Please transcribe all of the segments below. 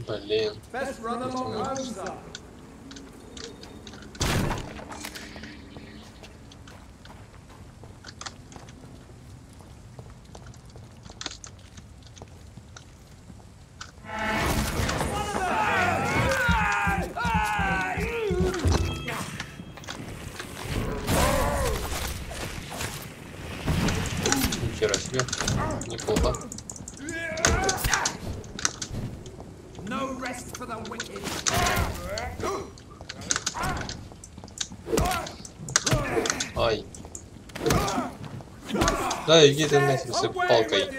Блин. Нихера себе. Неплохо. Ай. Да, иди ты нахер с палкой.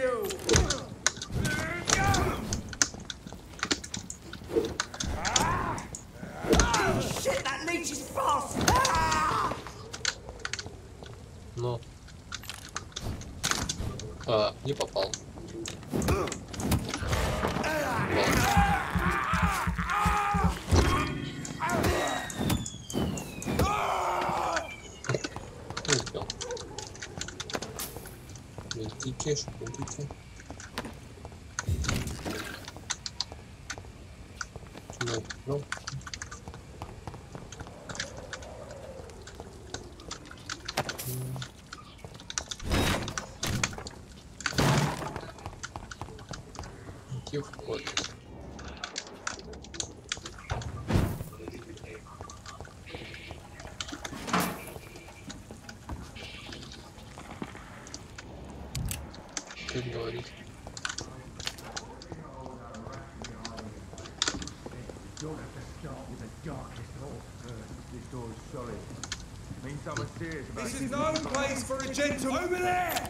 Ну. А, не попал. Идите. Ну. Идти в ход. Как говорить? This is no place for a gentleman. Over there!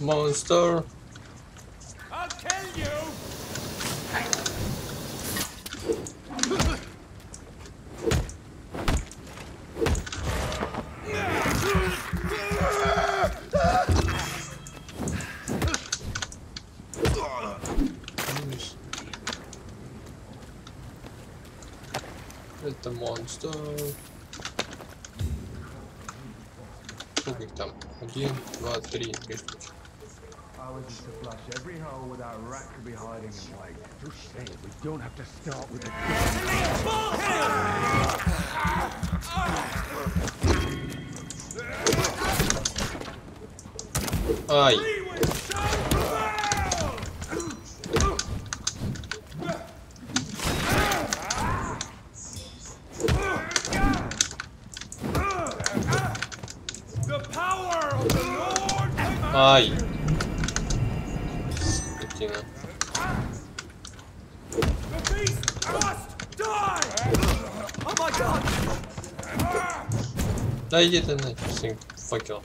Monster. I'll kill you. Это монстр. Сколько их там? 1, 2, 3, 3 штуки. ours is to flush every hole without a rat could be hiding in wait. Just say it, we don't have to start with the Ай! Ай! Скотина. Да иди ты на факел.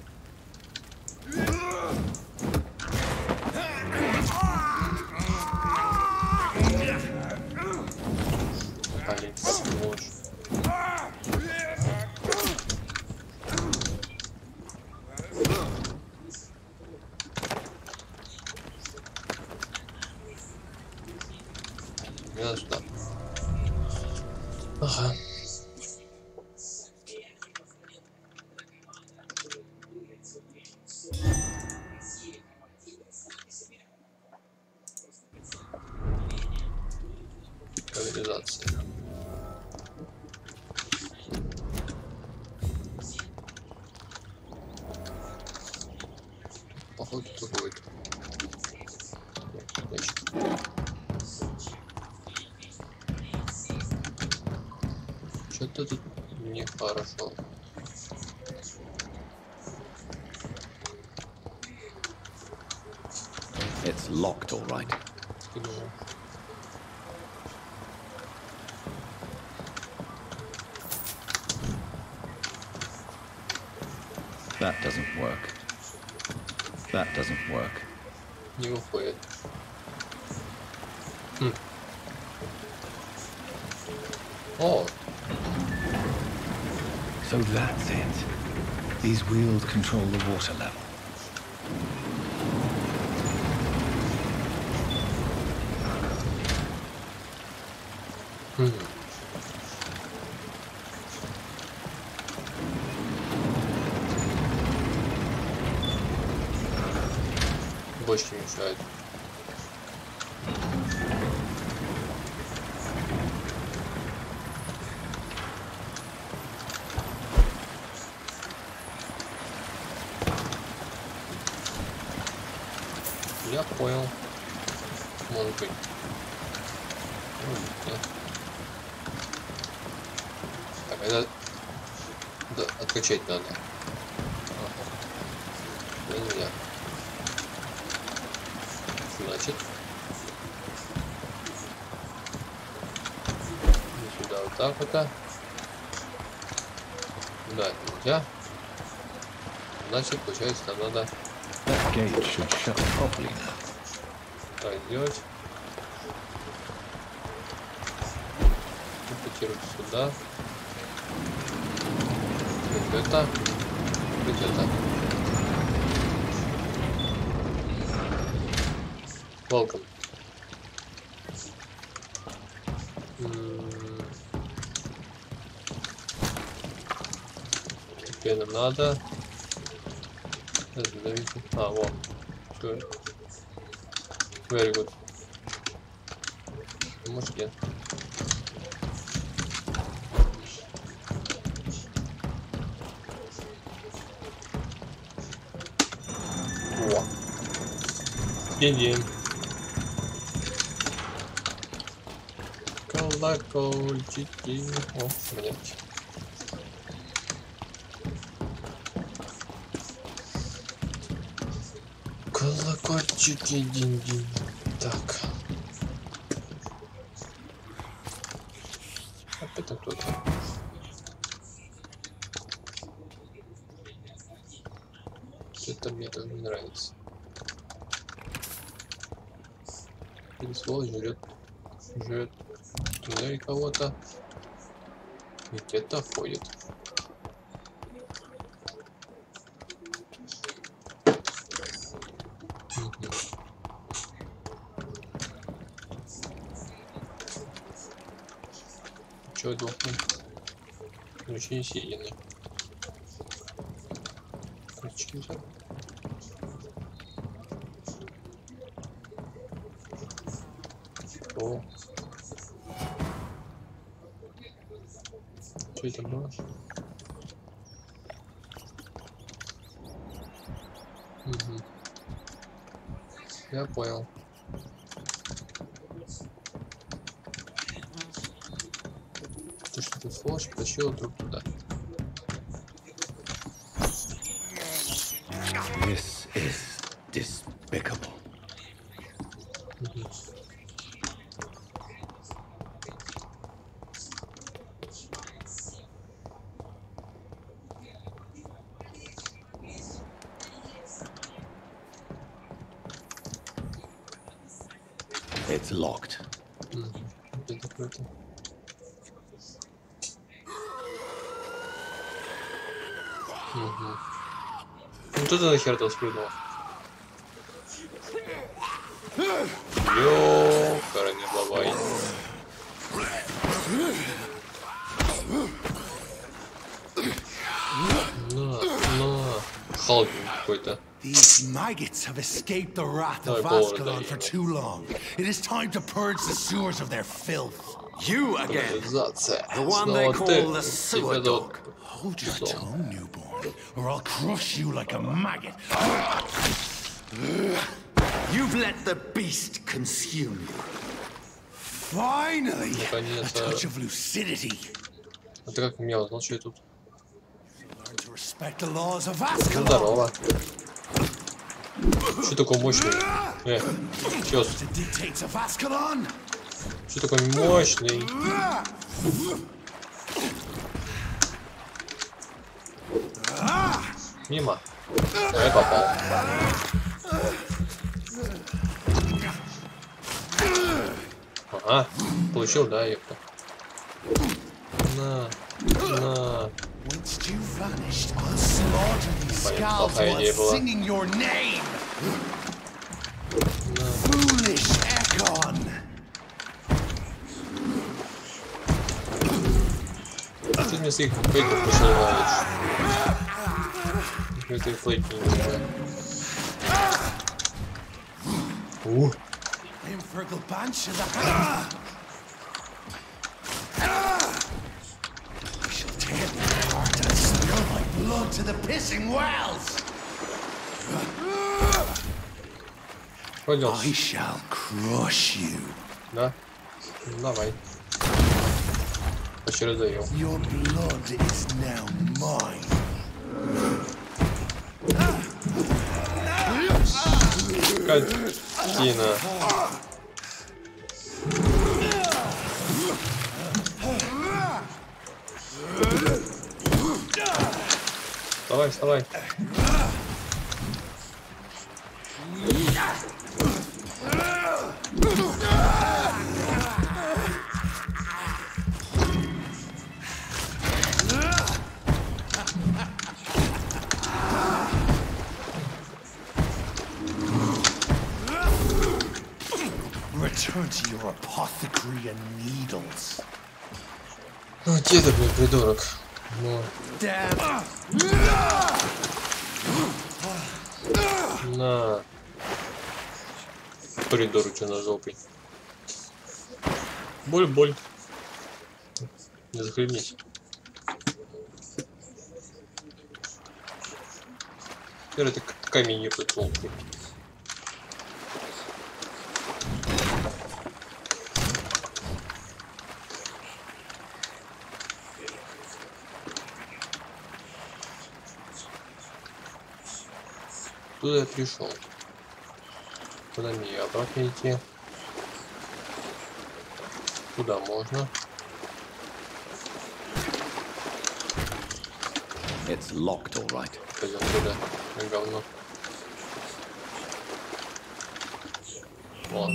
Блин, сволочь. Не надо сюда. Ага. Конфигурация. Походу тут будет. Что-то тут нехорошо. It's locked, all right. Скидываю. That doesn't work. That doesn't work. Не выходит. О! So that's it. These wheels control the water level. Бочки мешают. Я понял. Может быть. Нет. Так, это... Да, откачать надо. Ага. Нельзя. Значит. И сюда вот так вот. Да, нельзя. Значит, получается, нам надо... That gate should shut properly now. Так сделать. Импортировать сюда. Вот это. Вот это. Welcome. Теперь нам надо. А, вот. Все. Very good. Может, нет. О. Иди. Колокольчики. О, блядь. Колокольчики, динь-динь. Так. Опять кто-то. Это мне тоже не нравится. Или сволочь жрет туда и кого-то. Ведь это ходит. Чего дохнул? Очень сильный. Крючки взял. О. Что это было? Угу. Я понял. То, что ты флеш потащил друг туда. This is despicable. It's locked. Это закрыто. Ну тут нахер там спрыгнул. Ёкарный бабай. На. Халк какой-то. These maggots have escaped the wrath of Ascalon for too long. It is time to purge the sewers of their filth. You again, the one they call the sewer dog. Hold your tongue, newborn, or I'll crush you like a maggot. You've let the beast consume you. Finally, a touch of lucidity. А ты как меня узнал, что я тут? Learn to respect the laws of Ascalon. Здорово. Что такой мощный? Пёс. The dictates of Ascalon. Что такой мощный? Мимо. Я попал. Ага. Получил, да, ёпта. На. Once you vanished, I'll slaughter these scalps while singing your name. Foolish Ekon. А ты мне своих фейков пошел ловить. Это фейки не знаю. To the pissing wells. Пойдем. I shall crush you. Да? Давай. Почти раздаем. Your blood is now mine. Катина. Вставай, вставай. Return to your apothecary and needles. Ну, деда, блин, придурок. Ну. На. Придурочина жопой. Боль. Не захлебнись. Теперь это камень не толку. Туда я пришел. Куда мне обратно идти? Куда можно? It's locked, all right. Пойдем туда, на говно. Вон.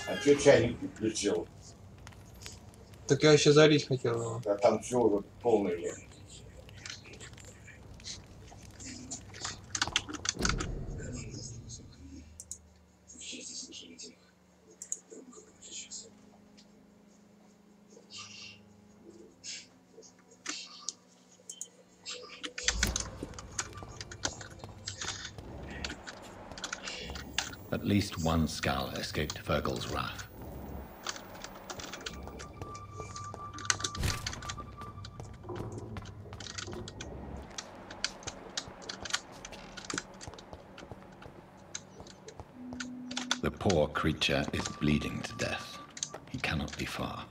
А чё чайник не включил? Так я еще залить хотел его. Да там все вот полное. At least one skull escaped Virgil's wrath. The poor creature is bleeding to death. He cannot be far.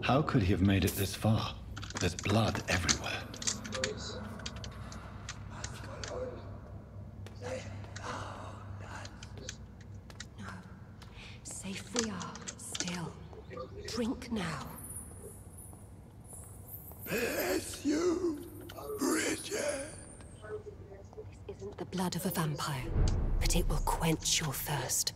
How could he have made it this far? There's blood everywhere. No. Safe we are, still. Drink now. Bless you, Bridget. This isn't the blood of a vampire, but it will quench your thirst.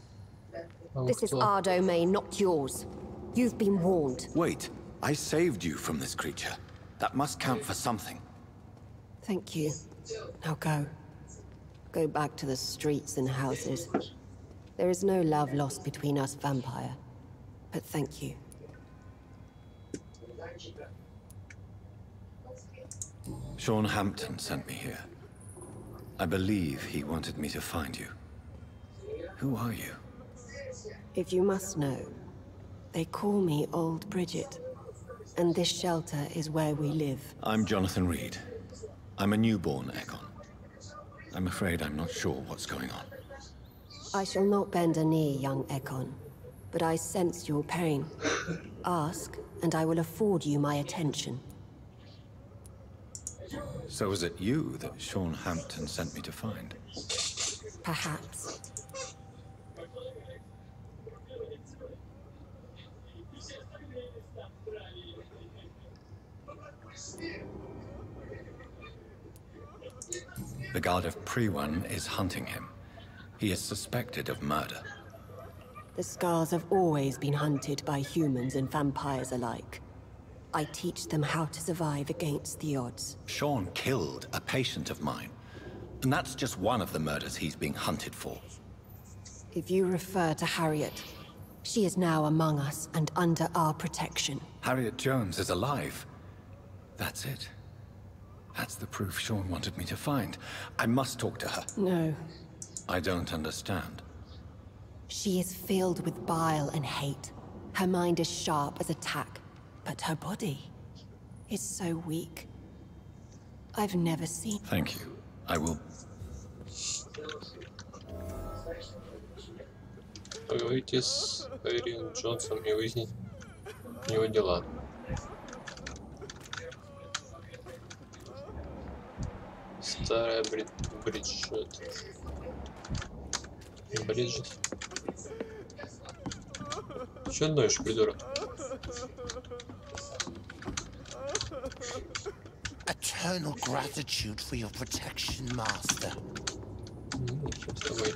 This is our domain, not yours. You've been warned. Wait, I saved you from this creature. That must count for something. Thank you. Now go. Go back to the streets and houses. There is no love lost between us, vampire. But thank you. Sean Hampton sent me here. I believe he wanted me to find you. Who are you? If you must know, they call me Old Bridget. And this shelter is where we live. I'm Jonathan Reed. I'm a newborn Egon. I'm afraid I'm not sure what's going on. I shall not bend a knee, young Ekon, but I sense your pain. Ask, and I will afford you my attention. So is it you that Sean Hampton sent me to find? Perhaps. The guard of Pre-1 is hunting him. He is suspected of murder. The scars have always been hunted by humans and vampires alike. I teach them how to survive against the odds. Sean killed a patient of mine. And that's just one of the murders he's being hunted for. If you refer to Harriet, she is now among us and under our protection. Harriet Jones is alive. That's it. That's the proof Sean wanted me to find. I must talk to her. No. I don't understand. She is filled with bile and hate. Her mind is sharp as a tack, but her body is so weak. I've never seen... Thank you. I will... Поговорите с Эрин Джонсом и выяснить его дела. Старая Бриджит. Бриджит. Чё ноешь, придурок? Eternal gratitude for your protection, Master. Что с тобой?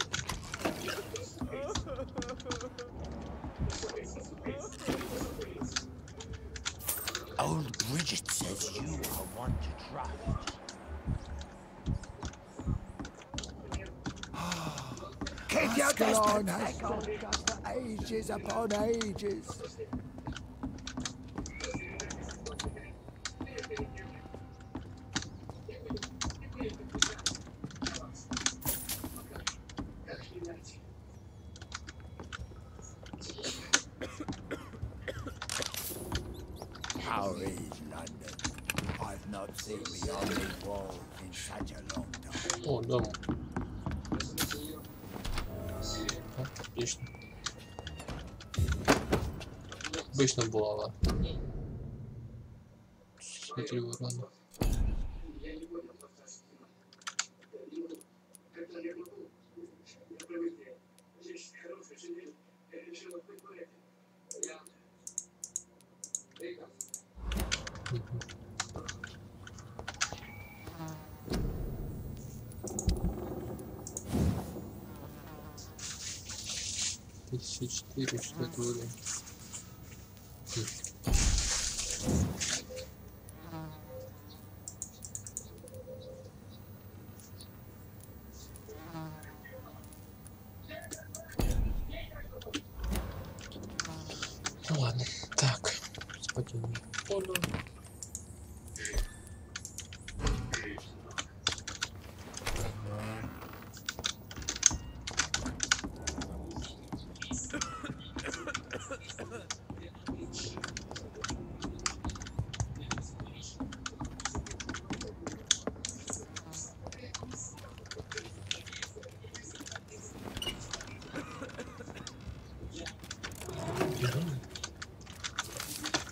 Old Bridget says you are one to trust. Keep your distance, Echo, for ages upon ages. How is London? I've not seen the only wall in such a long time. О, дом. Отлично. Обычно булава. Смотри, урона. Четыре, что это будет? Ну ладно, так, спокойно.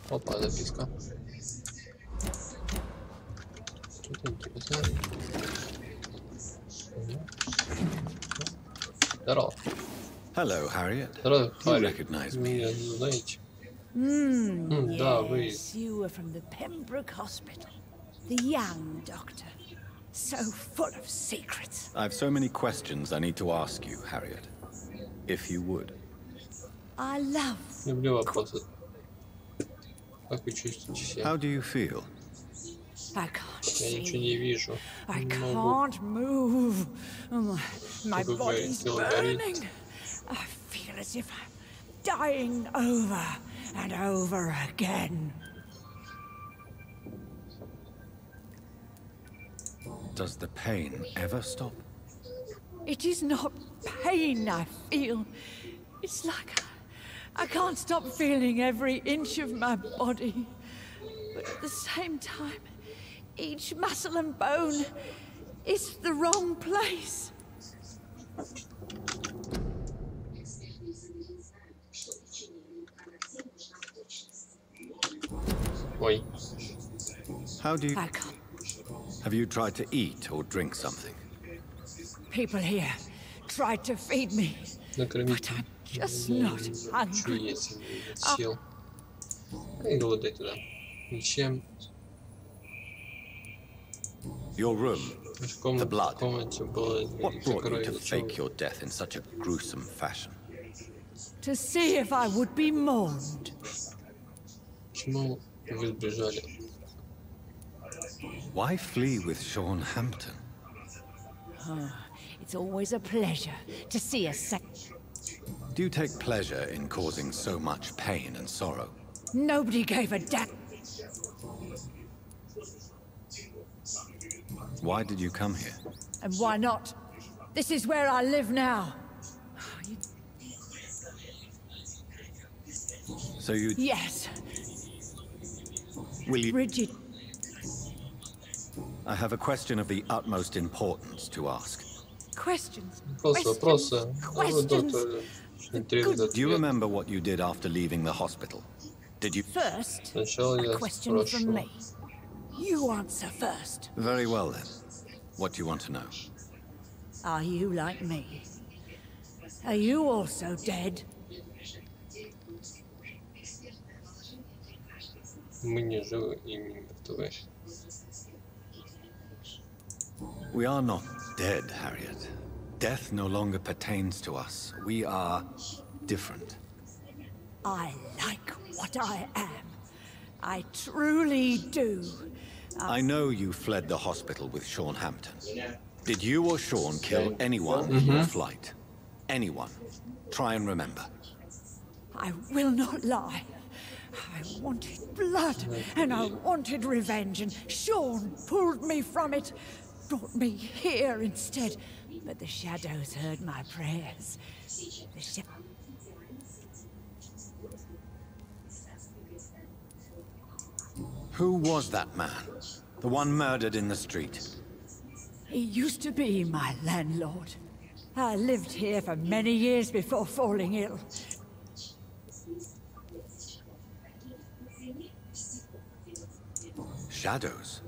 Опа, записка. Что-то интересное. Здорово. Hello, Harriet. Здорово, You Харри. recognize me? Меня знаете? Да, вы. You were from the Pembroke Hospital. The young doctor. So full of secrets. I have so many questions I need to ask you, Harriet. If you would. I love. Люблю вопросы. Как вы чувствуете себя? How do you feel? I can't Я ничего не see. вижу. I Не могу. can't move. My Как бы body's тело горит. burning. I feel as if I'm dying over and over again. Does the pain ever stop? It is not pain I feel. It's like I can't stop feeling every inch of my body. But at the same time, each muscle and bone is the wrong place. Ой. How do you... I can't. Have you tried to eat or drink something? People here tried to feed me, Накормить. but I'm just not Что hungry. есть, нет сил. И голодай туда. Ничем. Your room. В The blood. комнате было What brought you крови. to fake your death in such a gruesome fashion? To see if I would be mourned. Почему вы сбежали? Why flee with Sean Hampton? It's always a pleasure to see a Do you take pleasure in causing so much pain and sorrow? Nobody gave a damn. Why did you come here? And why not? This is where I live now. So you... Yes, Will you... Bridget. I have a question of the utmost importance to ask. Questions. Вопросы. Questions. Do you remember what you did after leaving the hospital? Did you... First, Сначала a я question from спрошу. me. You answer first. Very well then. What do you want to know? Are you like me? Are you also dead? Мы не живы и не мертвы. We are not dead, Harriet. Death no longer pertains to us. We are different. I like what I am. I truly do. I know you fled the hospital with Sean Hampton. Did you or Sean kill anyone in your flight? Anyone? Try and remember. I will not lie. I wanted blood, and I wanted revenge, and Sean pulled me from it, brought me here instead. But the shadows heard my prayers. Who was that man? The one murdered in the street? He used to be my landlord. I lived here for many years before falling ill. Shadows?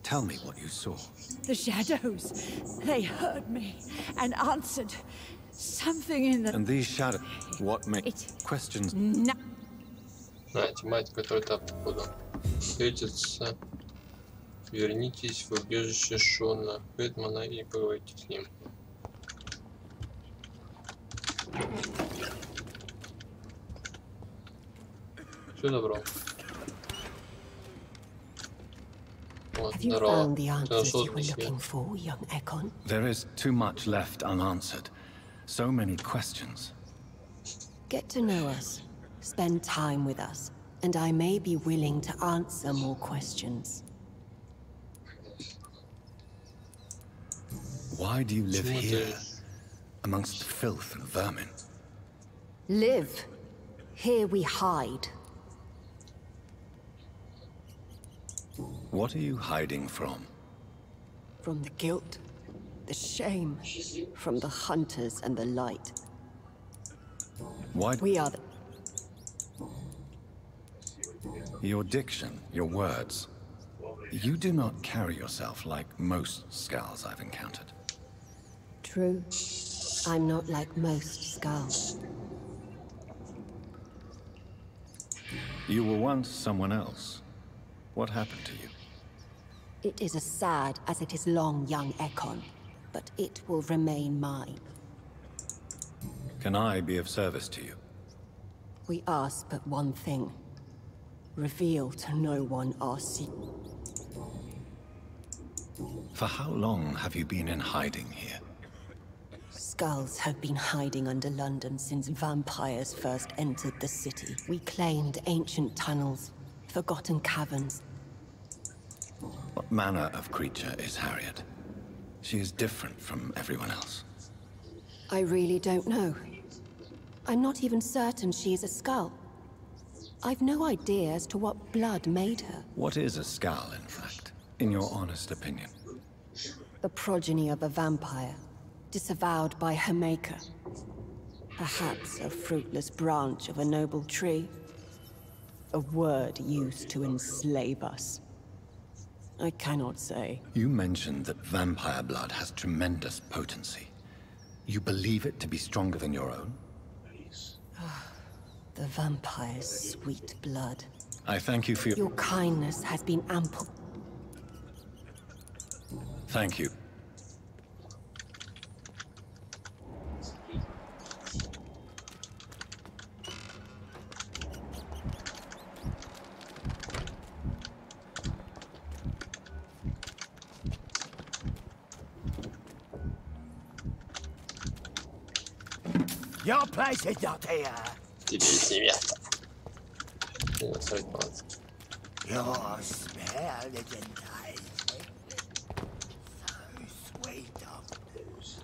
Tell me what you saw. The shadows, they heard me and answered. Something in the... And these shadows, what make questions? No. Тематика, которая там походу встретится. Вернитесь в убежище Шона Бэтмена и поговорите с ним. Все добро. Have you found the answers you were looking for, young Ekon? There is too much left unanswered. So many questions. Get to know us. Spend time with us. And I may be willing to answer more questions. Why do you live here, amongst filth and vermin? Live. Here we hide. What are you hiding from? From the guilt, the shame, from the hunters and the light. Why? We are the... Your diction, your words. You do not carry yourself like most Skulls I've encountered. True. I'm not like most Skulls. You were once someone else. What happened to you? It is as sad as it is long, young Ekon, but it will remain mine. Can I be of service to you? We ask but one thing. Reveal to no one our secret. For how long have you been in hiding here? Skulls have been hiding under London since vampires first entered the city. We claimed ancient tunnels, forgotten caverns. What manner of creature is Harriet? She is different from everyone else. I really don't know. I'm not even certain she is a Skull. I've no idea as to what blood made her. What is a Skull, in fact, in your honest opinion? The progeny of a vampire, disavowed by her maker. Perhaps a fruitless branch of a noble tree. A word used to enslave us. I cannot say. You mentioned that vampire blood has tremendous potency. You believe it to be stronger than your own? The vampire's sweet blood. I thank you for Your kindness has been ample. Thank you. Your place is not here. Тебе здесь не место. Насрать палец. Your smell is enticing. So sweet of this.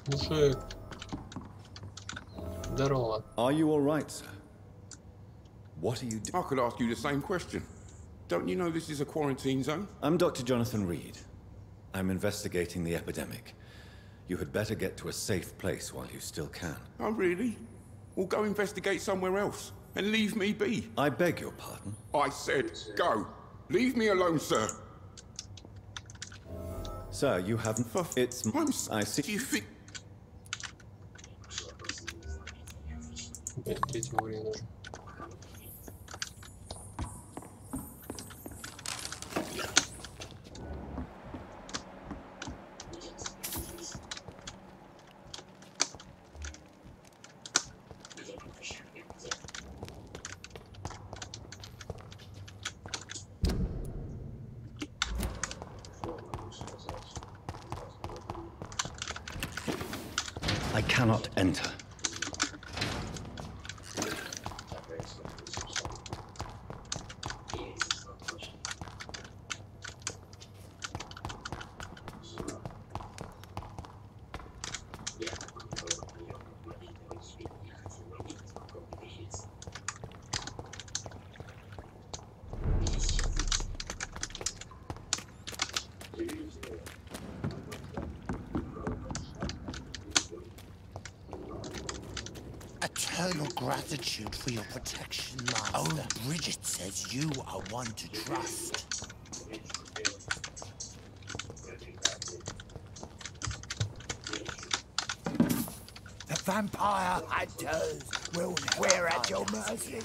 Мужик. Здорово. Are you all right, sir? What are you doing? I could ask you the same question. Don't you know this is a quarantine zone? I'm Dr. Jonathan Reed. I'm investigating the epidemic. You had better get to a safe place while you still can. Oh, really? Well, go investigate somewhere else and leave me be. I beg your pardon? I said go. Leave me alone, sir. Sir, you haven't... It's... I see... You think... Третий уровень нужен. I cannot enter. eternal gratitude for your protection, Master. Oh, Bridget says you are one to trust. The vampire hunters will we're at your mercy.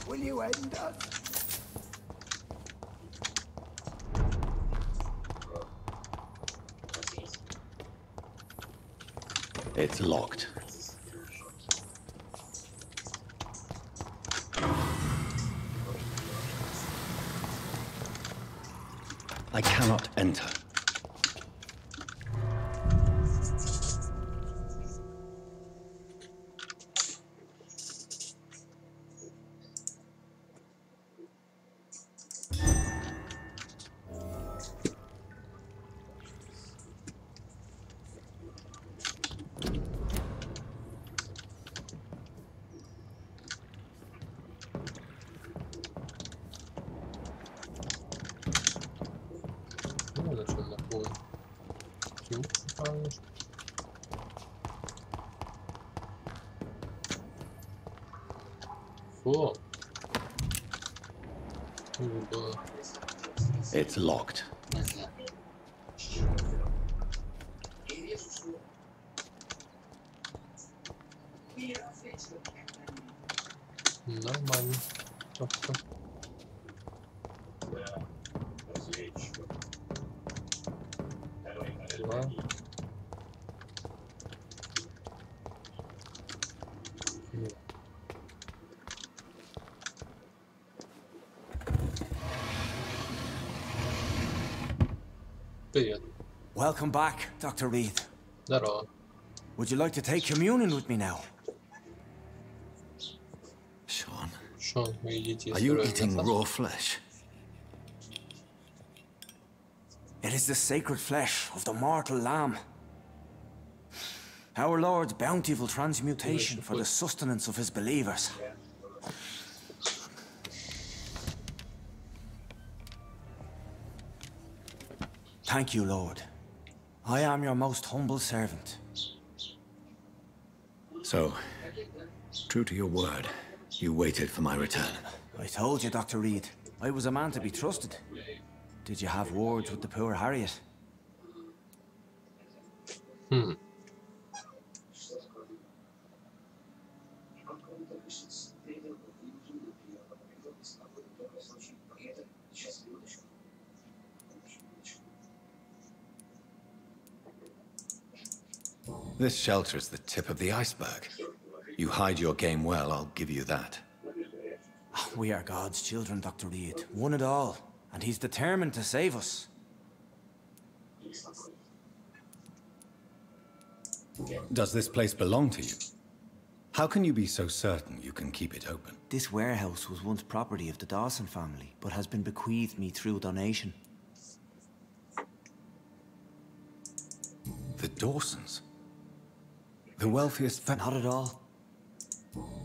Will you end us? It's locked. I cannot enter. О! It's locked. Нормально. Как-то. Два. Привет. Welcome back, Dr. Reed. Здорово. Would you like to take communion with me now? Sean, Шон, вы едите are you eating raw flesh? It is the sacred flesh of the mortal lamb. Our Lord's bountiful transmutation for the sustenance of his believers. Thank you, Lord. I am your most humble servant. So, true to your word, you waited for my return. I told you, Dr. Reed, I was a man to be trusted. Did you have words with the poor Harriet? This shelter is the tip of the iceberg. You hide your game well, I'll give you that. We are God's children, Dr. Reed, one and all, and he's determined to save us. Does this place belong to you? How can you be so certain you can keep it open? This warehouse was once property of the Dawson family, but has been bequeathed me through donation. The Dawsons? The wealthiest Not at all.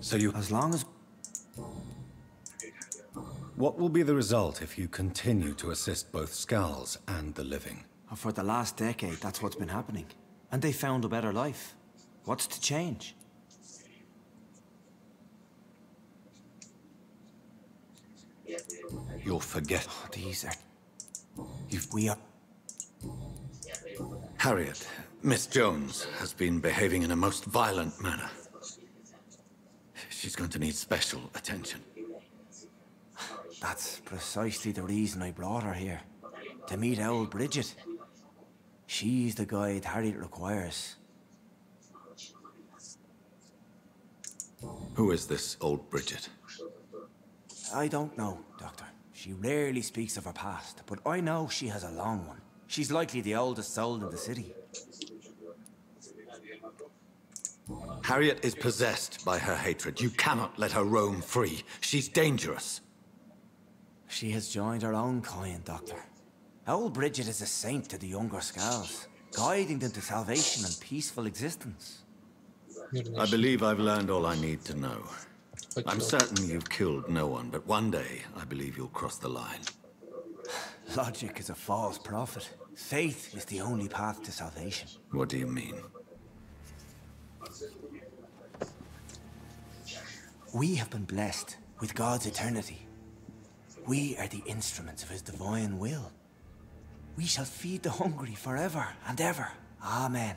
So you... As long as... What will be the result if you continue to assist both Skulls and the living? For the last decade, that's what's been happening. And they found a better life. What's to change? You'll forget. Oh, these are... We are... Harriet, Miss Jones has been behaving in a most violent manner. She's going to need special attention. That's precisely the reason I brought her here. To meet old Bridget. She's the guide Harriet requires. Who is this old Bridget? I don't know, Doctor. She rarely speaks of her past, but I know she has a long one. She's likely the oldest soul in the city. Harriet is possessed by her hatred. You cannot let her roam free. She's dangerous. She has joined her own kind, Doctor. Old Bridget is a saint to the younger Skulls, guiding them to salvation and peaceful existence. I believe I've learned all I need to know. I'm certain you've killed no one, but one day I believe you'll cross the line. Logic is a false prophet. Faith is the only path to salvation. What do you mean? We have been blessed with God's eternity. We are the instruments of his divine will. We shall feed the hungry forever and ever. Amen.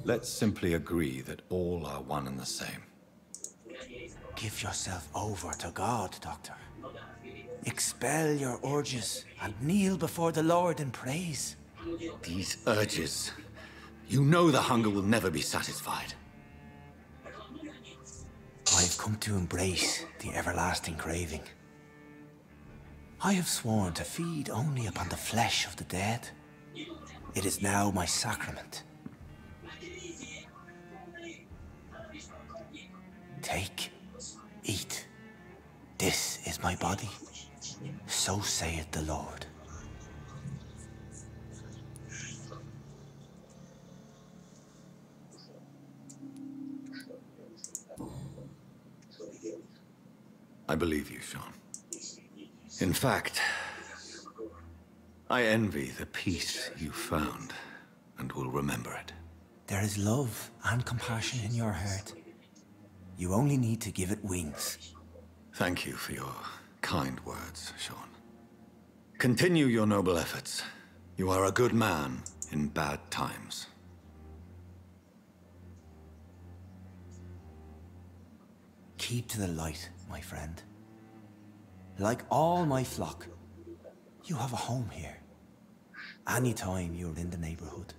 Let's simply agree that all are one and the same. Give yourself over to God, Doctor. Expel your urges and kneel before the Lord in praise. These urges. You know the hunger will never be satisfied. I've come to embrace the everlasting craving. I have sworn to feed only upon the flesh of the dead. It is now my sacrament. Take, eat. This is my body. So saith the Lord. I believe you, Sean. In fact, I envy the peace you found and will remember it. There is love and compassion in your heart. You only need to give it wings. Thank you for your kind words, Sean. Continue your noble efforts. You are a good man in bad times. Keep to the light, my friend. Like all my flock, you have a home here. Anytime you're in the neighborhood.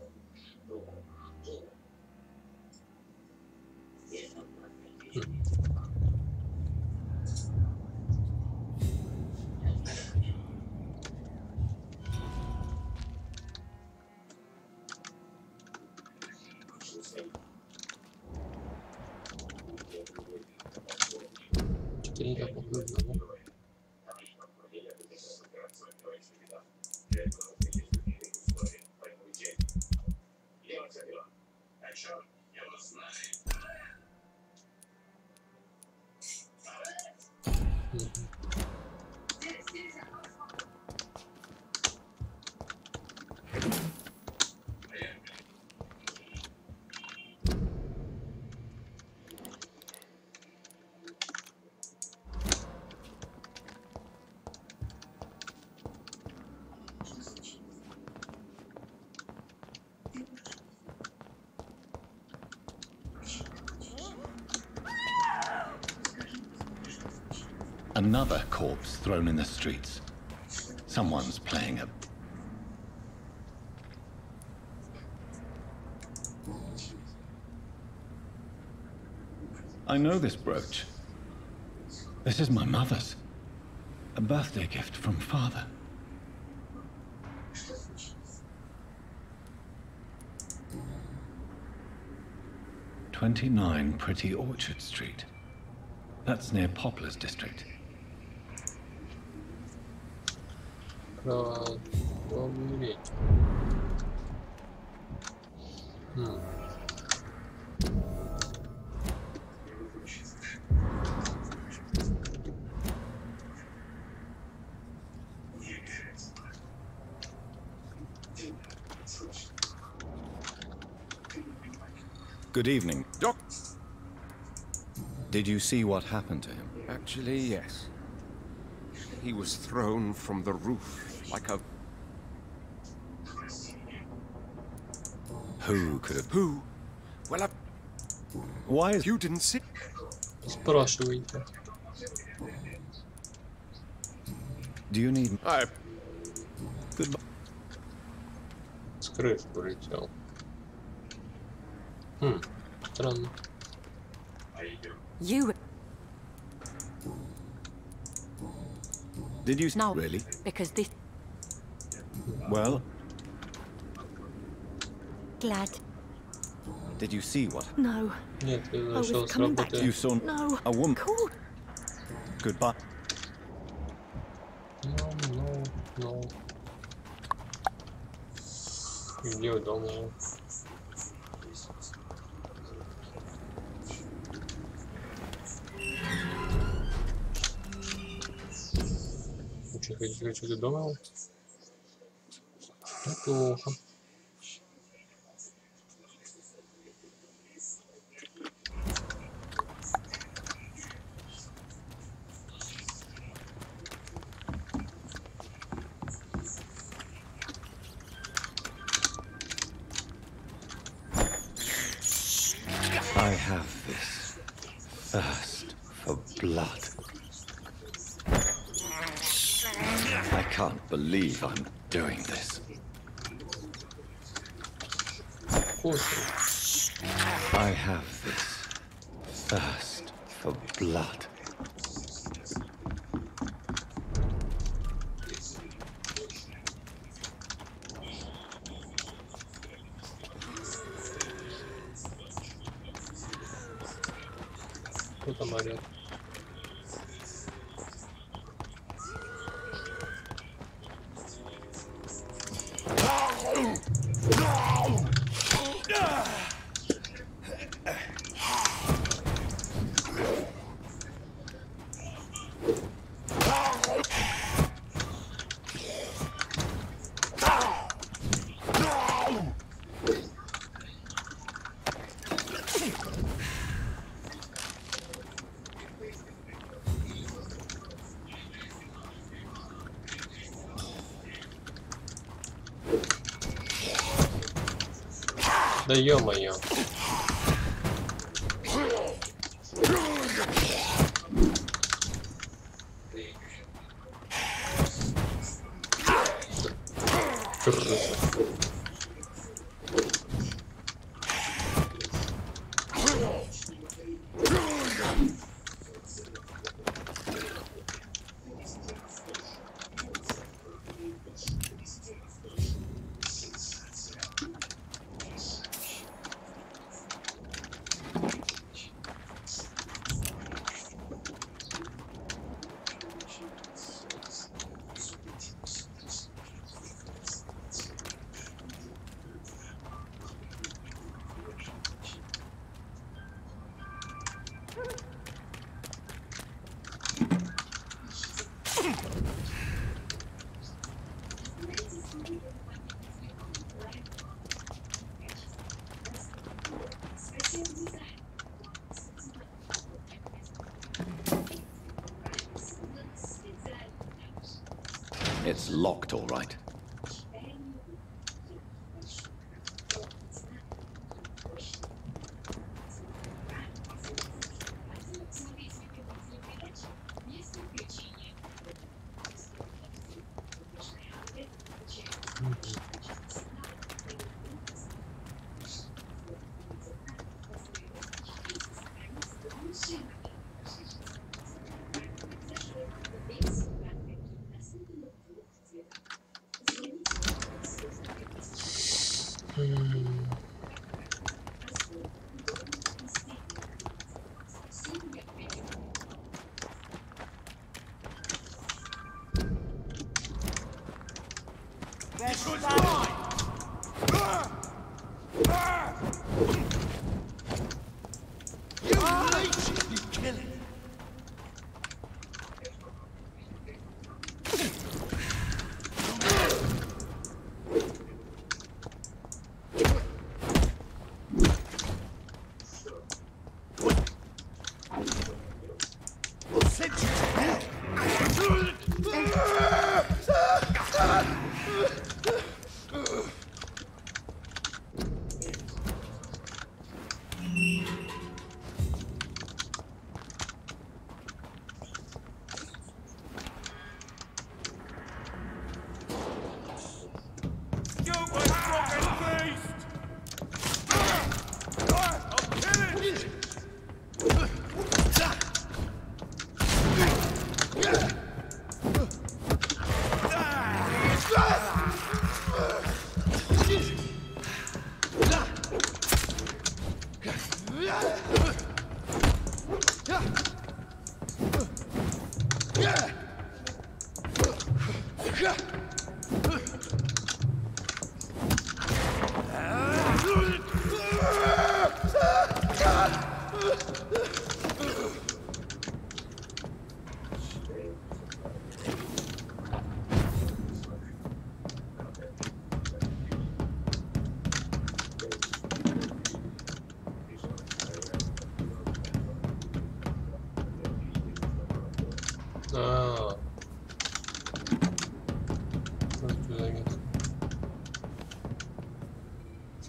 Another corpse thrown in the streets. Someone's playing a... I know this brooch. This is my mother's. A birthday gift from father. "29 Pretty Orchard Street. That's near Poplar's district. Good evening. Doc. Did you see what happened to him? Actually, yes. He was thrown from the roof like a... Who could have... Who? Well, Why is... You didn't see... Спрашивайте. Do you need... Goodbye. С крыши полетел. Странно. You... Did you... No, really? because this... Well... Glad. Did you see what... No. Нет, я I was зашел с coming back работы. to... You saw... No. A woman... Cool. Goodbye. No. Где вы дома? Что, хотите дома? Плохо. I have this thirst for blood. I can't believe I'm doing this. I have this thirst for blood. Кто там орёт? Да ё-моё. It's locked, all right.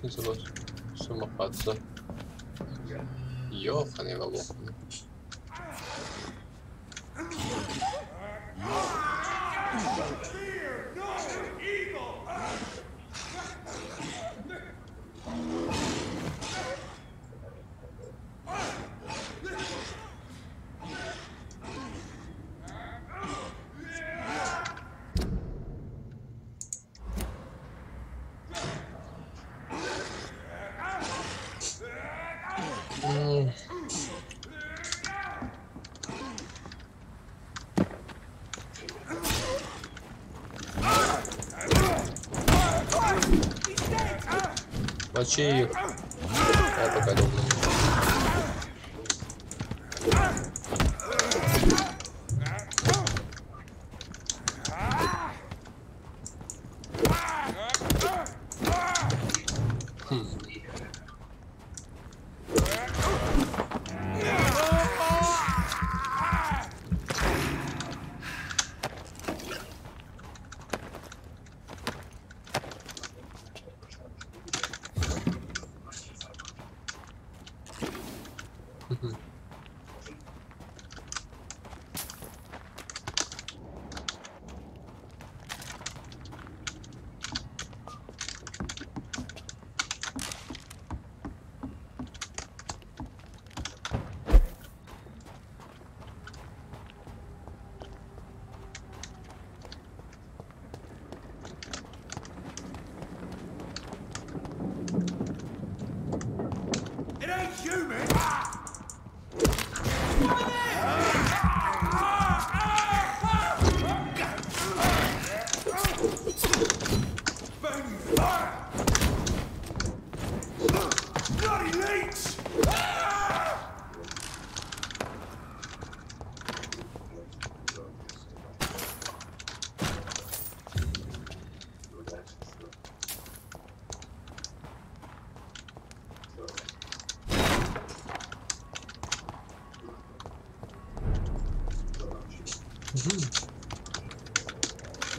не забыл самопаться. Ёханый волок. Мочи их. Я пока люблю.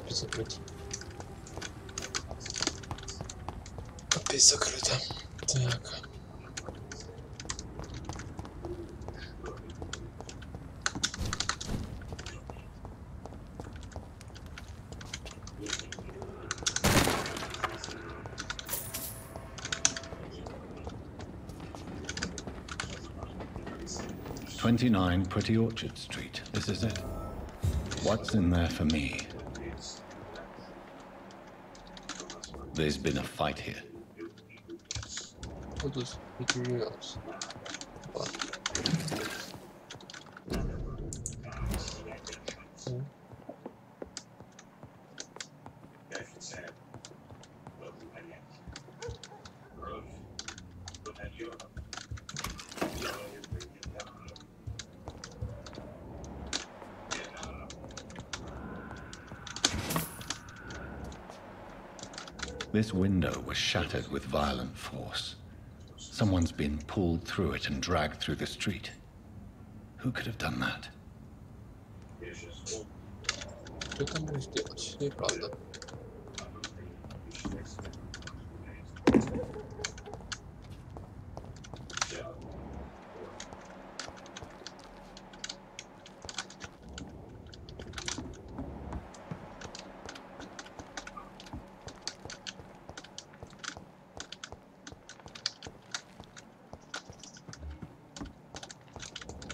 Закрыть. Опять закрыто. Так. "29 Pretty Orchard Street. This is it. What's in there for me? There's been a fight here. What does it mean? This window was shattered with violent force. Someone's been pulled through it and dragged through the street. Who could have done that? Что там сделать? Неправда.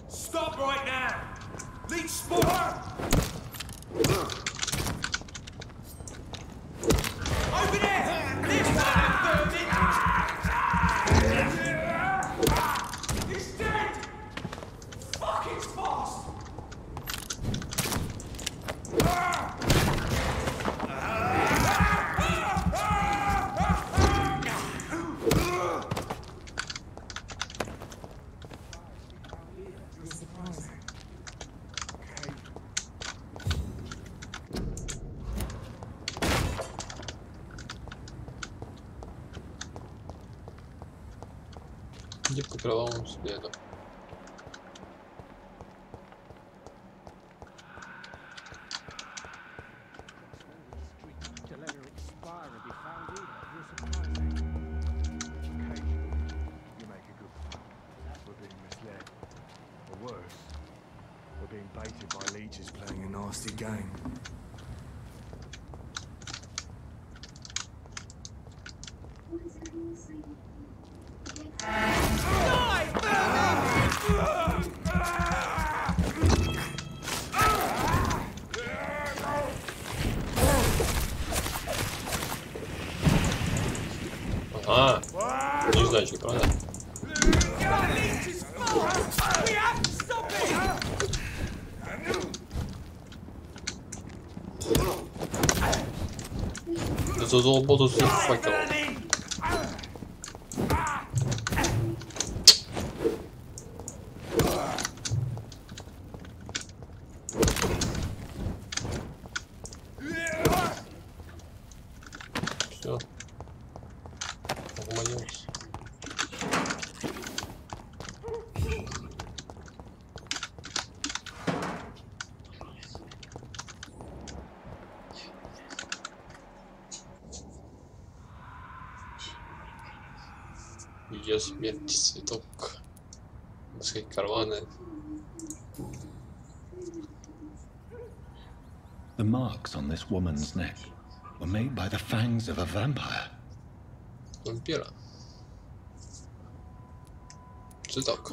Stop right now! Leech sport! Open it! This time, he's dead! Fuck, it's fast! Иди по кровавому следу. being baited by leeches playing a nasty game. Ага, не значит, правда? Это заработал с факелом. Все. Угомонился. Ее смерть, цветок, сказать, карваны. The marks on this woman's neck were made by the fangs of a vampire. Вампира. Цветок.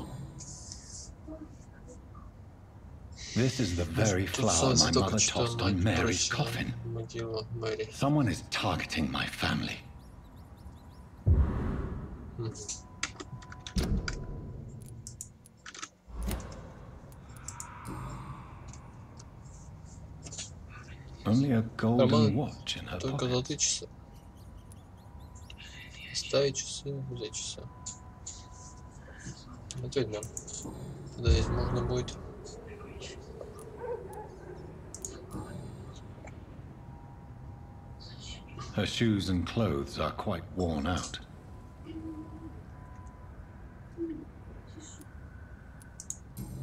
This is the very flower my mother tossed on Mary's coffin. Someone is targeting my family. Only a golden watch in her Только pocket. золотые часы. Ставить часы, взять часы. Ответь нам. Да, здесь можно будет. Her shoes and clothes are quite worn out.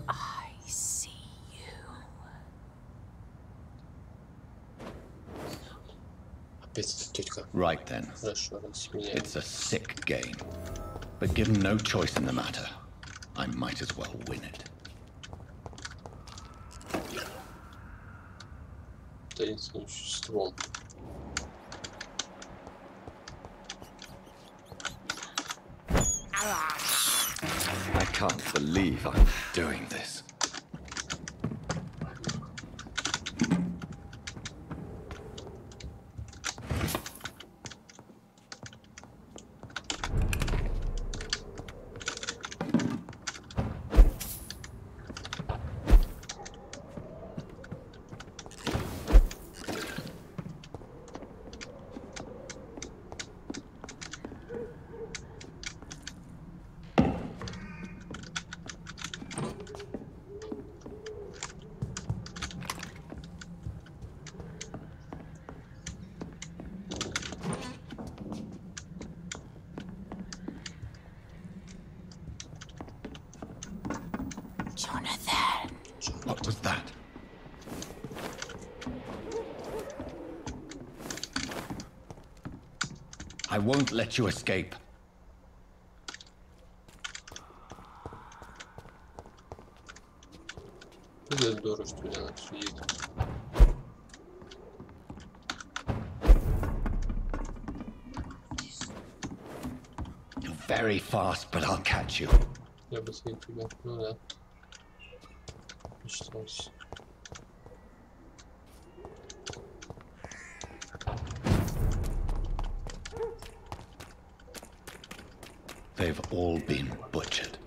I see you. Опять тетка. Right then. Хорошо, рассмеяем. It's a sick game. But given no choice in the matter, I might as well win it. Таинственным существом. I can't believe I'm doing this. What was that? I won't let you escape. Это здорово, что она сидит. You're very fast, but I'll catch you. Я бы съел тебя. Ну да. Мечтался. They've all been butchered.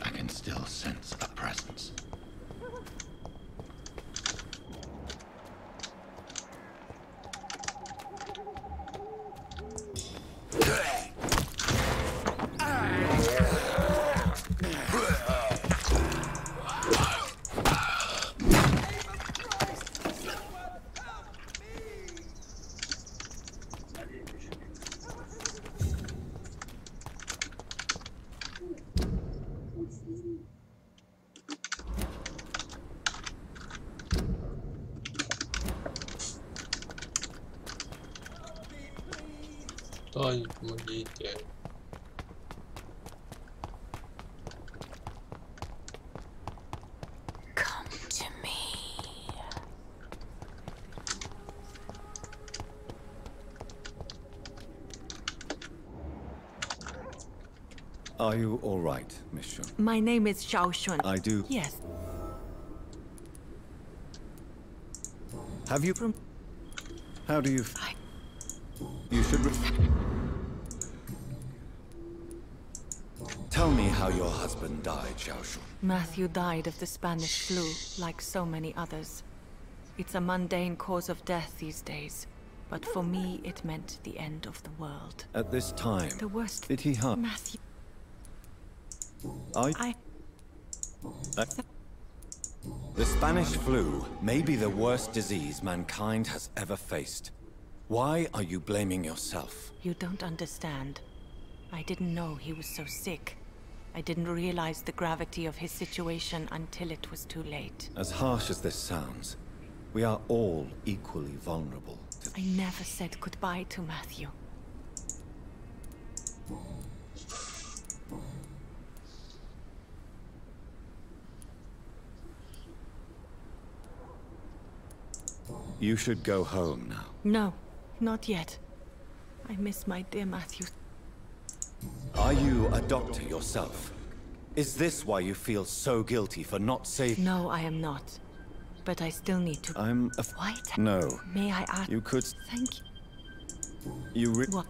I can still sense a presence. помогите. Come to me. Are you all right, Miss Shun? My name is Xiao Shun. I do. Yes. Have you? How do you? You should. Tell me how your husband died, Xiao Shun. Matthew died of the Spanish flu, like so many others. It's a mundane cause of death these days, but for me it meant the end of the world. At this time, The worst. did he harm? Matthew. The Spanish flu may be the worst disease mankind has ever faced. Why are you blaming yourself? You don't understand. I didn't know he was so sick. I didn't realize the gravity of his situation until it was too late. As harsh as this sounds, we are all equally vulnerable to... I never said goodbye to Matthew. You should go home now. No, not yet. I miss my dear Matthew. Are you a doctor yourself? Is this why you feel so guilty for not saving? No, I am not. But I still need to... I'm a... White? No. May I ask... You could... Thank You What?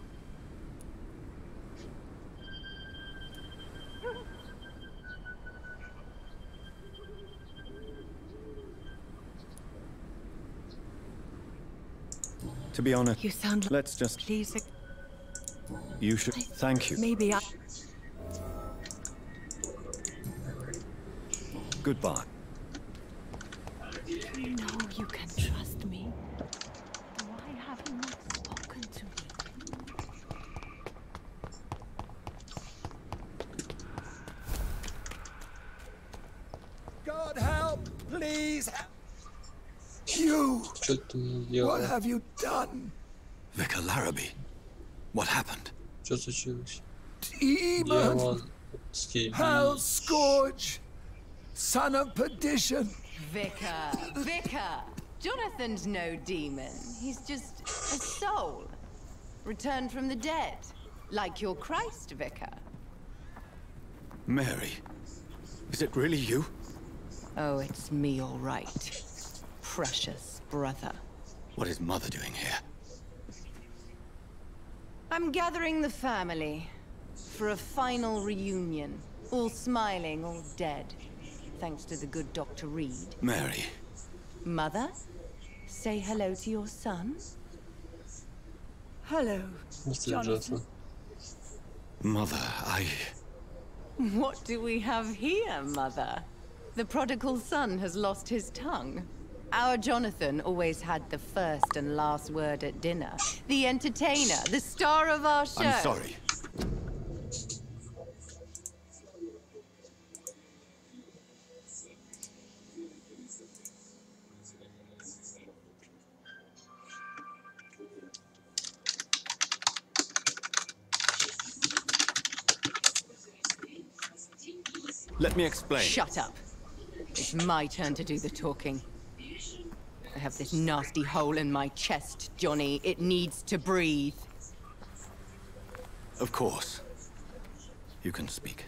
To be honest, You sound... let's just... Please... You should... Thank you. Maybe I... Goodbye. You know you can trust me. Why have you not spoken to me? God help! Please! You! What have you done? Vicar Larrabee. What happened? Что случилось? Demon! Hell scourge! Son of perdition! Vicar! Jonathan's no demon. He's just a soul. Returned from the dead. Like your Christ, Vicar. Mary. Is it really you? Oh, it's me, all right. Precious brother. What is Mother doing here? I'm gathering the family for a final reunion. All smiling, all dead. Thanks to the good Dr. Reed. Mary. Mother, say hello to your son. Hello, Jonathan. Mother, What do we have here, Mother? The prodigal son has lost his tongue. Our Jonathan always had the first and last word at dinner. The entertainer, the star of our show. I'm sorry. Let me explain. Shut up. It's my turn to do the talking. I have this nasty hole in my chest, Johnny. It needs to breathe. Of course. You can speak.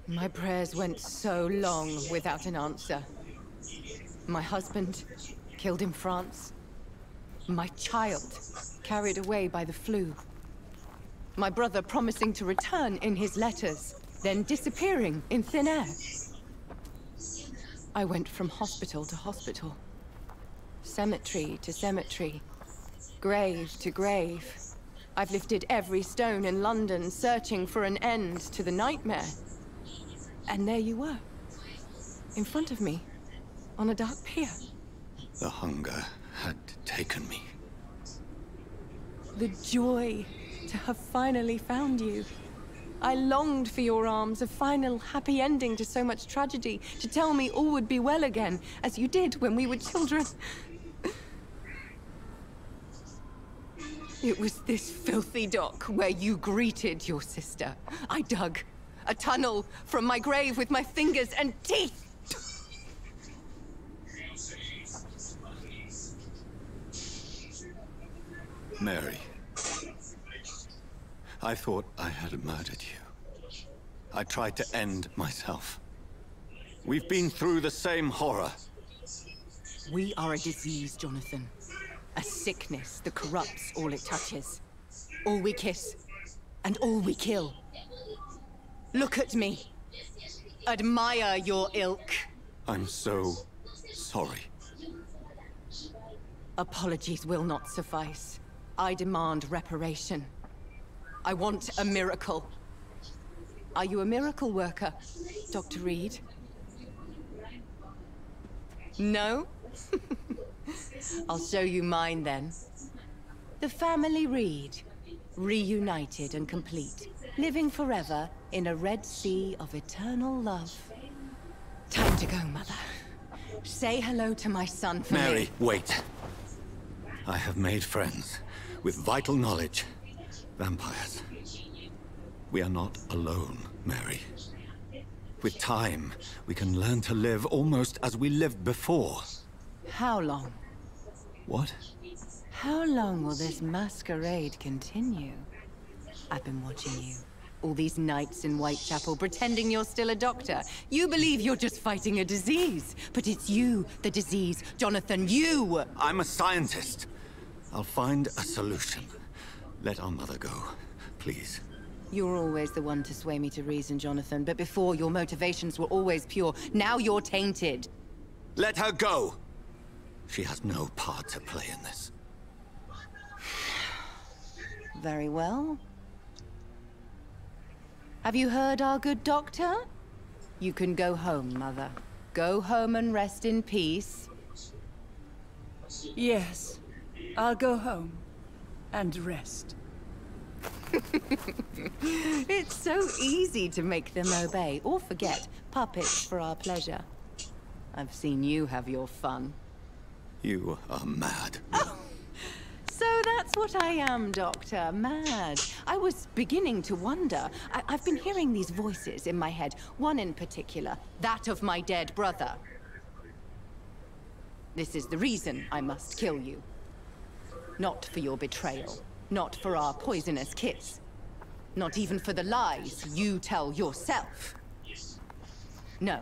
My prayers went so long without an answer. My husband, killed in France. My child, carried away by the flu. My brother promising to return in his letters, then disappearing in thin air. I went from hospital to hospital. Cemetery to cemetery. Grave to grave. I've lifted every stone in London, searching for an end to the nightmare. And there you were. In front of me. On a dark pier. The hunger had taken me. The joy to have finally found you. I longed for your arms, a final happy ending to so much tragedy, to tell me all would be well again, as you did when we were children. It was this filthy dock where you greeted your sister. I dug a tunnel from my grave with my fingers and teeth. Mary, I thought I had murdered you. I tried to end myself. We've been through the same horror. We are a disease, Jonathan. A sickness that corrupts all it touches. All we kiss, and all we kill. Look at me. Admire your ilk. I'm so sorry. Apologies will not suffice. I demand reparation. I want a miracle. Are you a miracle worker, Dr. Reed? No? I'll show you mine then. The family Reed, reunited and complete, living forever in a red sea of eternal love. Time to go, Mother. Say hello to my son for me. Mary, wait. I have made friends with vital knowledge. Vampires. We are not alone, Mary. With time, we can learn to live almost as we lived before. How long? What? How long will this masquerade continue? I've been watching you. All these nights in Whitechapel pretending you're still a doctor. You believe you're just fighting a disease. But it's you, the disease. Jonathan, you! I'm a scientist. I'll find a solution. Let our mother go, please. You're always the one to sway me to reason, Jonathan. But before, your motivations were always pure. Now you're tainted. Let her go! She has no part to play in this. Very well. Have you heard our good doctor? You can go home, Mother. Go home and rest in peace. Yes, I'll go home and rest. It's so easy to make them obey or forget. Puppets for our pleasure. I've seen you have your fun. You are mad. Oh, so that's what I am, Doctor. Mad. I was beginning to wonder. I've been hearing these voices in my head. One in particular, that of my dead brother. This is the reason I must kill you. Not for your betrayal. Not for our poisonous kiss. Not even for the lies you tell yourself. No.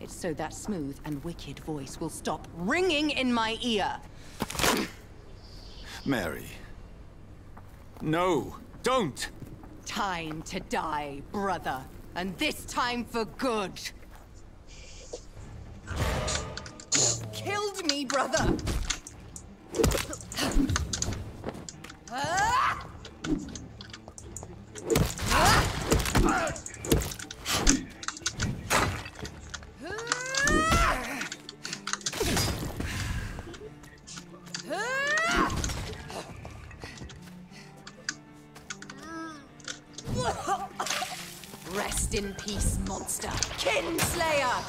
It's so that smooth and wicked voice will stop ringing in my ear. Mary. No, don't! Time to die, brother. And this time for good. Killed me, brother! Rest in peace, monster. Kinslayer!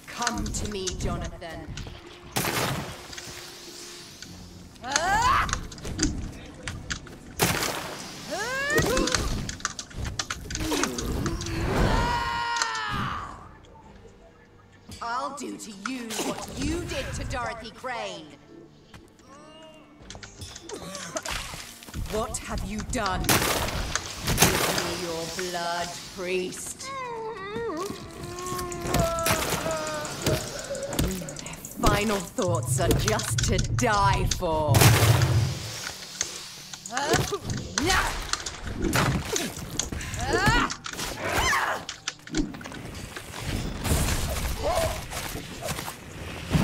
Come to me, Jonathan. I'll do to you what you did to Dorothy Crane. What have you done? Give me your blood, priest. Final thoughts are just to die for.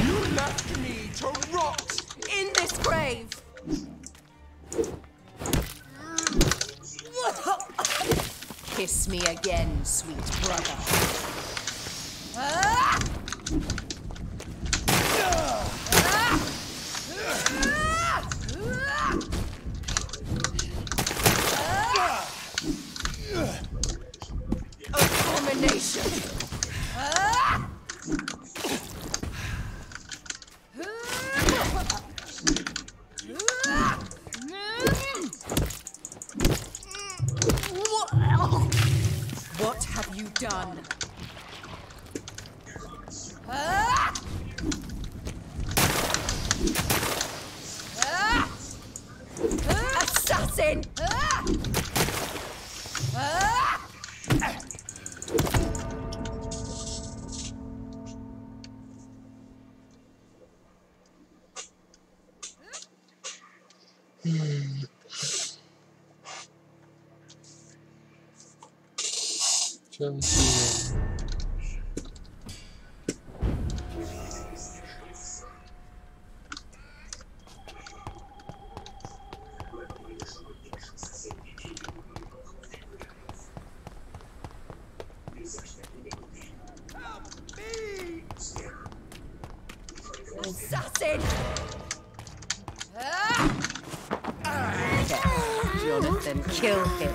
You left me to rot in this grave. Kiss me again, sweet brother. Abomination. What have you done? Assassin! Assassin! Jonathan, kill him.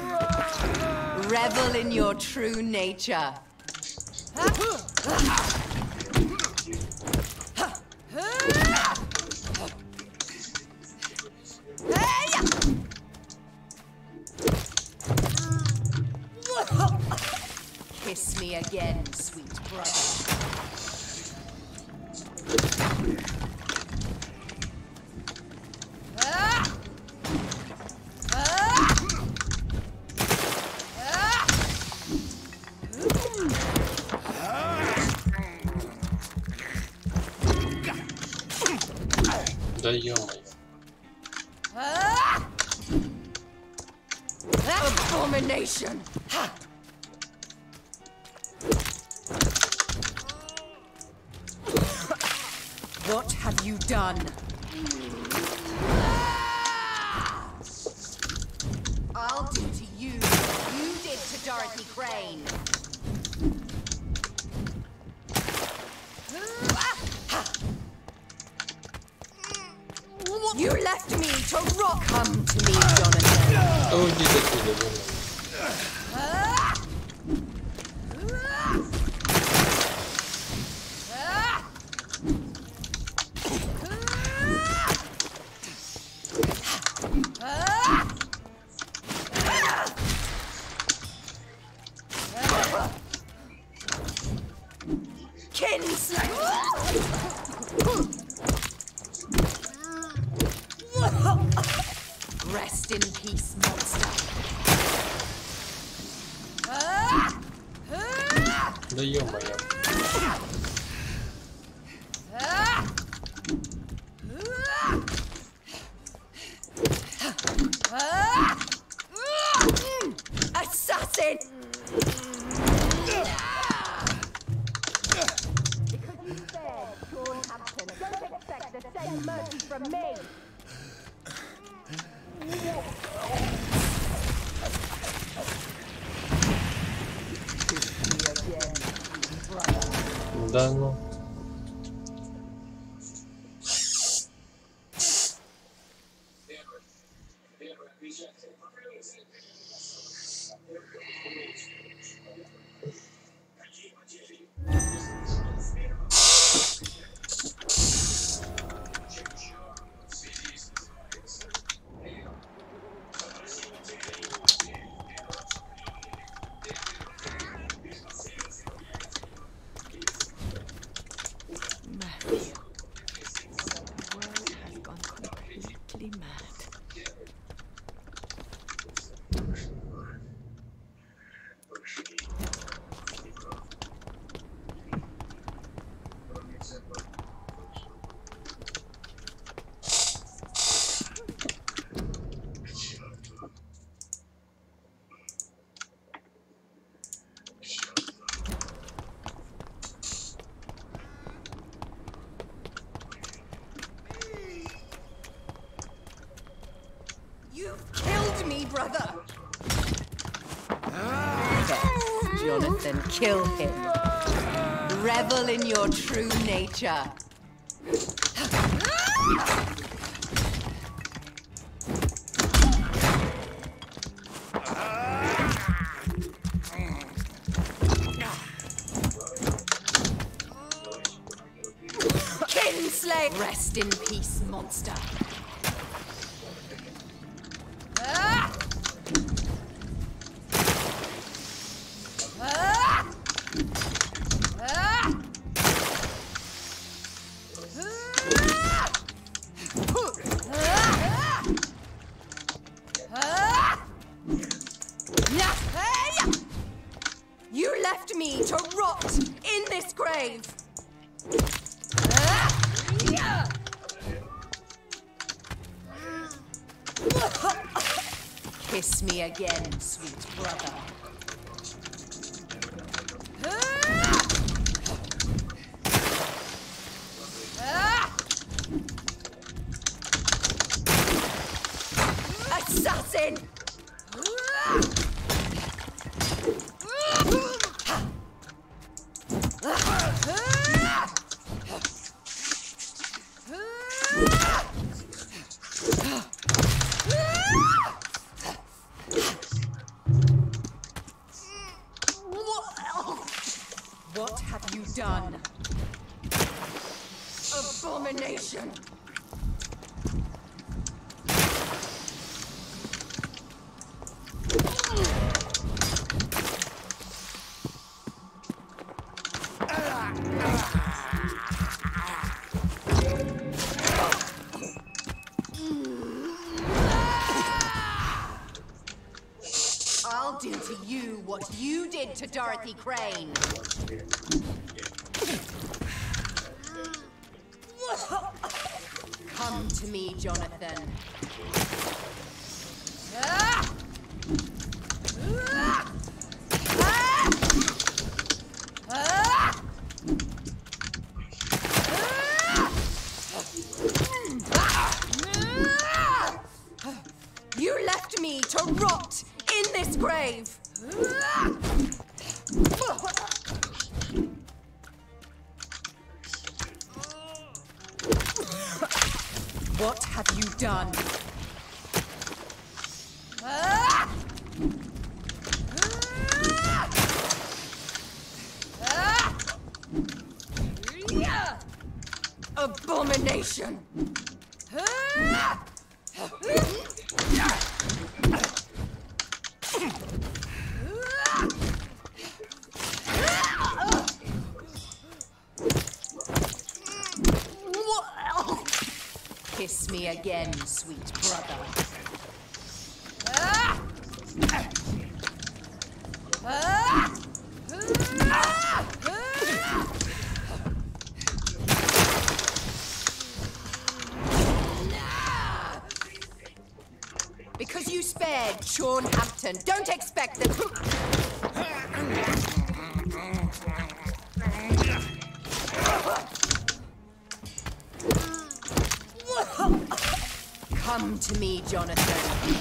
Revel in your true nature. Kiss me again, sweet brother. Да ё-моё. Abomination. What have you done? I'll do to you what you did to Dorothy Crane. You left me to rot. Come to me, Jonathan. Oh, иди отсюда, Rest in peace, monster. Да ё-моё. Assassin! Don't expect the same mercy from me. Да ну. You've killed me, brother! Jonathan. Kill him. Revel in your true nature. Kinsley! Rest in peace, monster. You left me to rot in this grave. Kiss me again, sweet brother. Assassin! What have you done? Abomination! I'll do to you what you did to Dorothy Crane. Come to me, Jonathan. You left me to rot in this grave. What have you done? Abomination! Kiss me again, sweet brother. Because you spared SmotraMta, don't expect that. Come to me, Jonathan.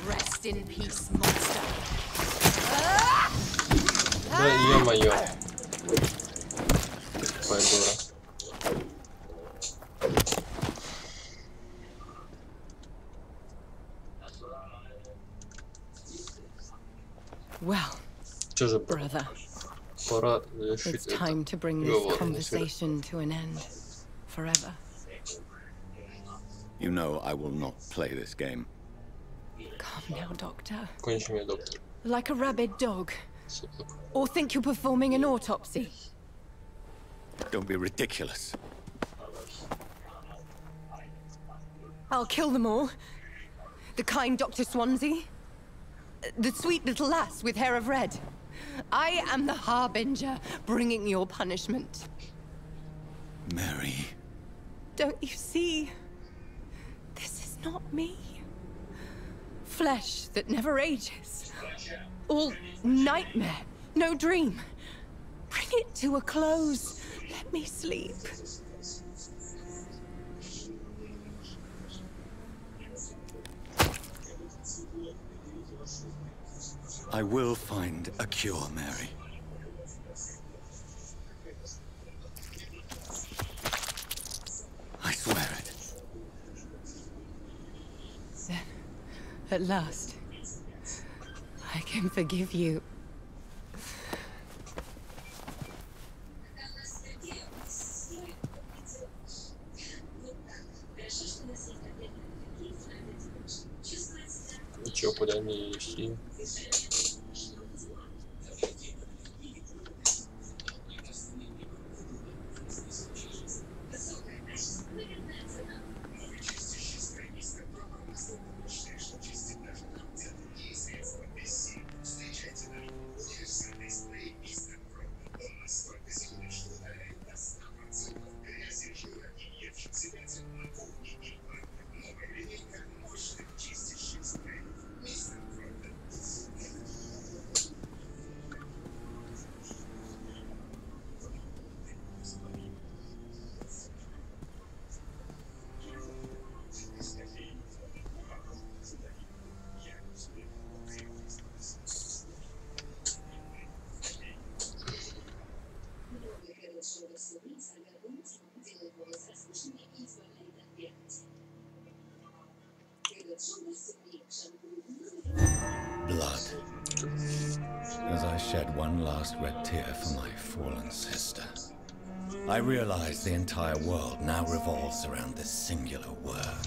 Rest in peace, monster. Да ё-моё. Пойду. Well, brother, it's time to bring this conversation to an end forever. You know I will not play this game. Calm now, Doctor. Кончи меня, доктор. Like a rabid dog, Or think you're performing an autopsy? Don't be ridiculous. I'll kill them all. The kind Dr. Swansea. The sweet little lass with hair of red. I am the harbinger, bringing your punishment. Mary. Don't you see? This is not me. Flesh that never ages. All nightmare, no dream. Bring it to a close. Let me sleep. I will find a cure, Mary. I swear it. Then, at last, I can forgive you. Ничего, куда не идти. Blood. As I shed one last red tear for my fallen sister, I realize the entire world now revolves around this singular word.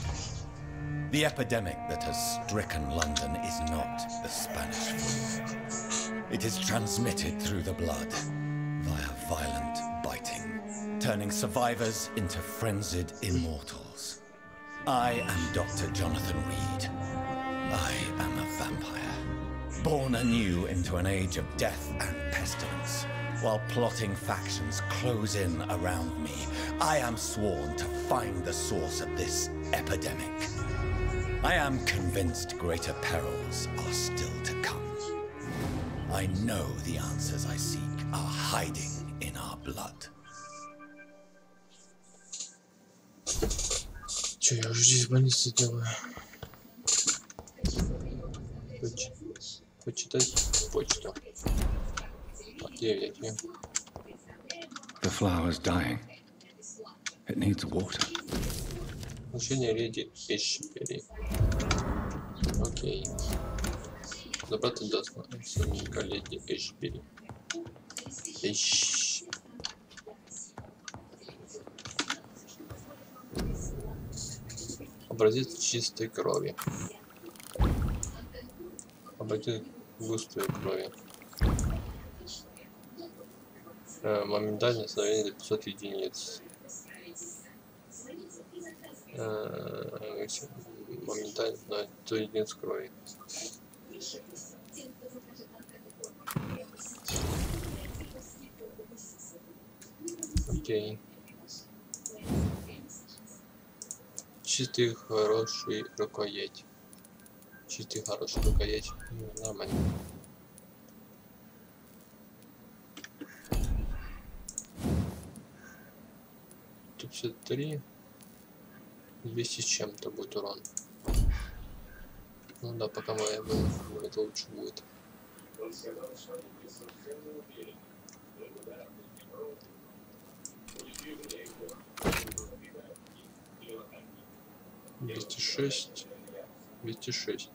The epidemic that has stricken London is not the Spanish flu. It is transmitted through the blood, via violent biting, turning survivors into frenzied immortals. I am Dr. Jonathan Reed. I am a vampire, born anew into an age of death and pestilence. While plotting factions close in around me, I am sworn to find the source of this epidemic. I am convinced greater perils are still to come. I know the answers I seek are hiding in our blood. Че, я уже здесь в больнице делаю? Почитать почту. The flower's dying. It needs water. Учение леди Эшбери. Окей. Забраться до сонника леди Эшбери. Образец чистой крови. Образец густой крови. Моментальное остановление до 500 единиц. Моментально на 100 единиц крови. Окей. Чистый хороший рукоять. Чистый хороший рукоять. Нормально. 153. 200 с чем-то будет урон. Ну да, пока моя была, это лучше будет. Двести шесть. 206.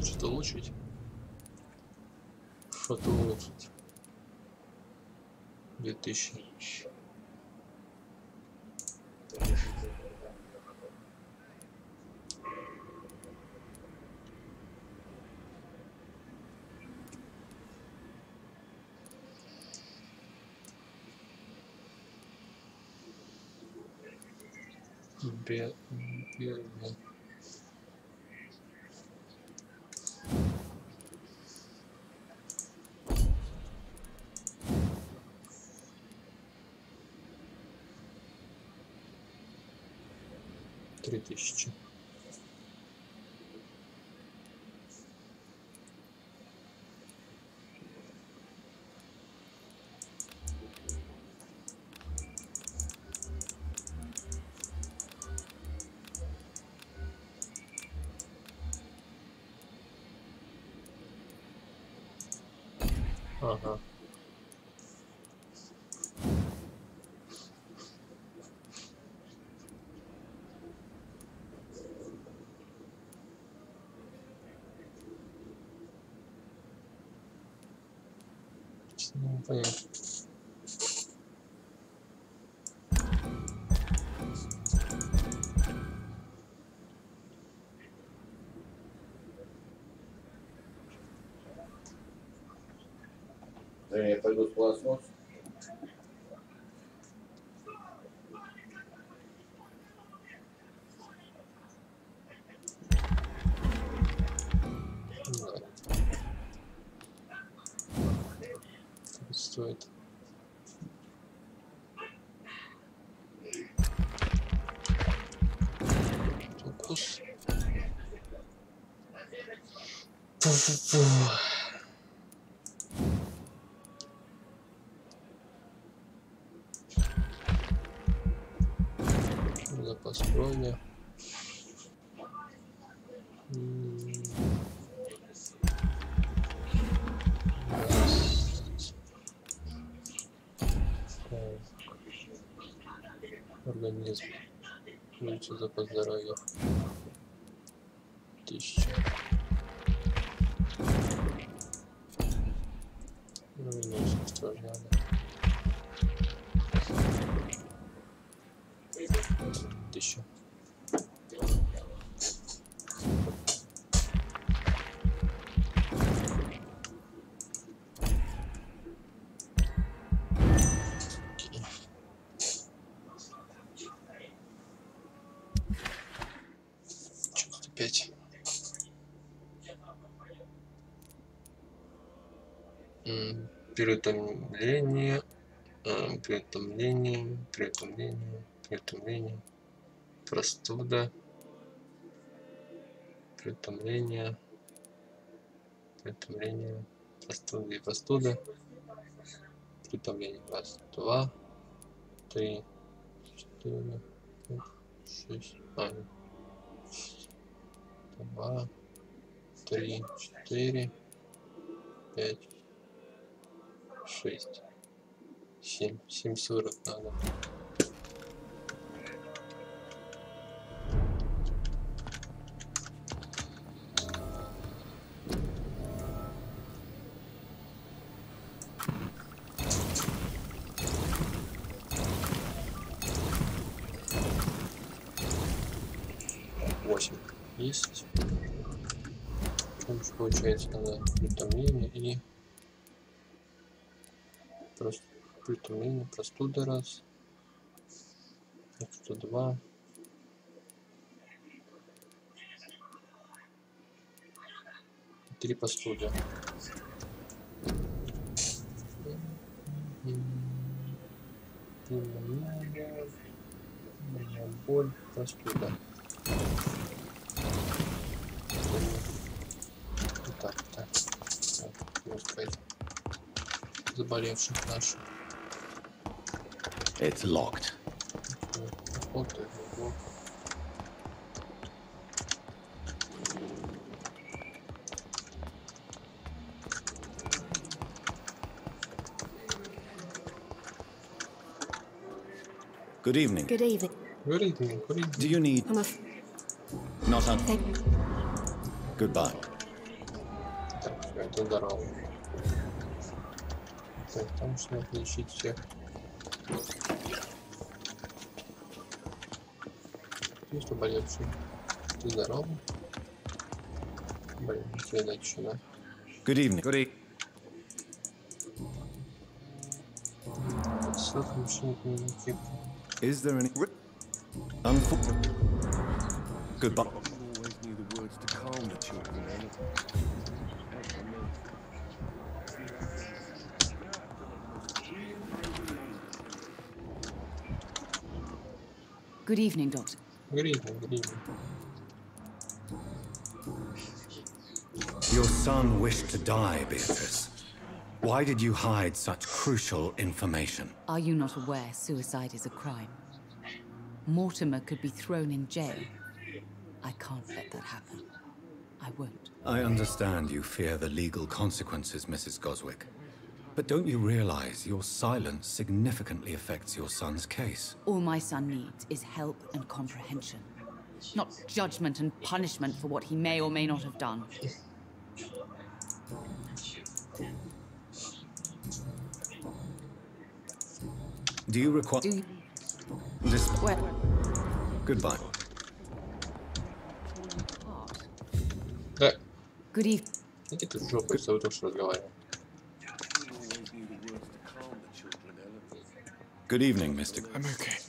Что-то улучшить? Что-то улучшить. 2000. Бедный. Три тысячи. Ага. Ну, понятно. Да, я пойду сполоснусь. Стоит. Фокус. Запас брони. Организм. Увеличить запас здоровья. 1000. Ну и ночь страшно. 1000. Переутомление, переутомление, простуда, переутомление, простуда и простуда, переутомление, раз, два, три, 4, 5, 6, 2, 3, 4, 5, 6, 7, 740 надо. Есть. Дальше получается надо притомление и просто притомление, простуда раз, простуда 2, и 3 простуды. Боль, простуда. заболевших наших. It's locked. Вот это вот. Good evening. Good evening. Good evening, good evening. Do you need... Not on... Goodbye. Так, это здорово. Так, там что надо лечить всех. Есть заболевший. Ты здоров? Блин, следующий, да? Good evening. Good evening. Is there any... Goodbye. Always knew the words to calm the children. Good evening, Doctor. Good evening, good evening. Your son wished to die, Beatrice. Why did you hide such crucial information? Are you not aware suicide is a crime? Mortimer could be thrown in jail. I can't let that happen. I won't. I understand you fear the legal consequences, Mrs. Goswick. But don't you realize your silence significantly affects your son's case? All my son needs is help and comprehension. Not judgment and punishment for what he may or may not have done. Do you require... This... Where? Goodbye. Да. Good evening. Иди ты в жопу, с тобой только что разговаривал. Good evening, Mr. I'm okay.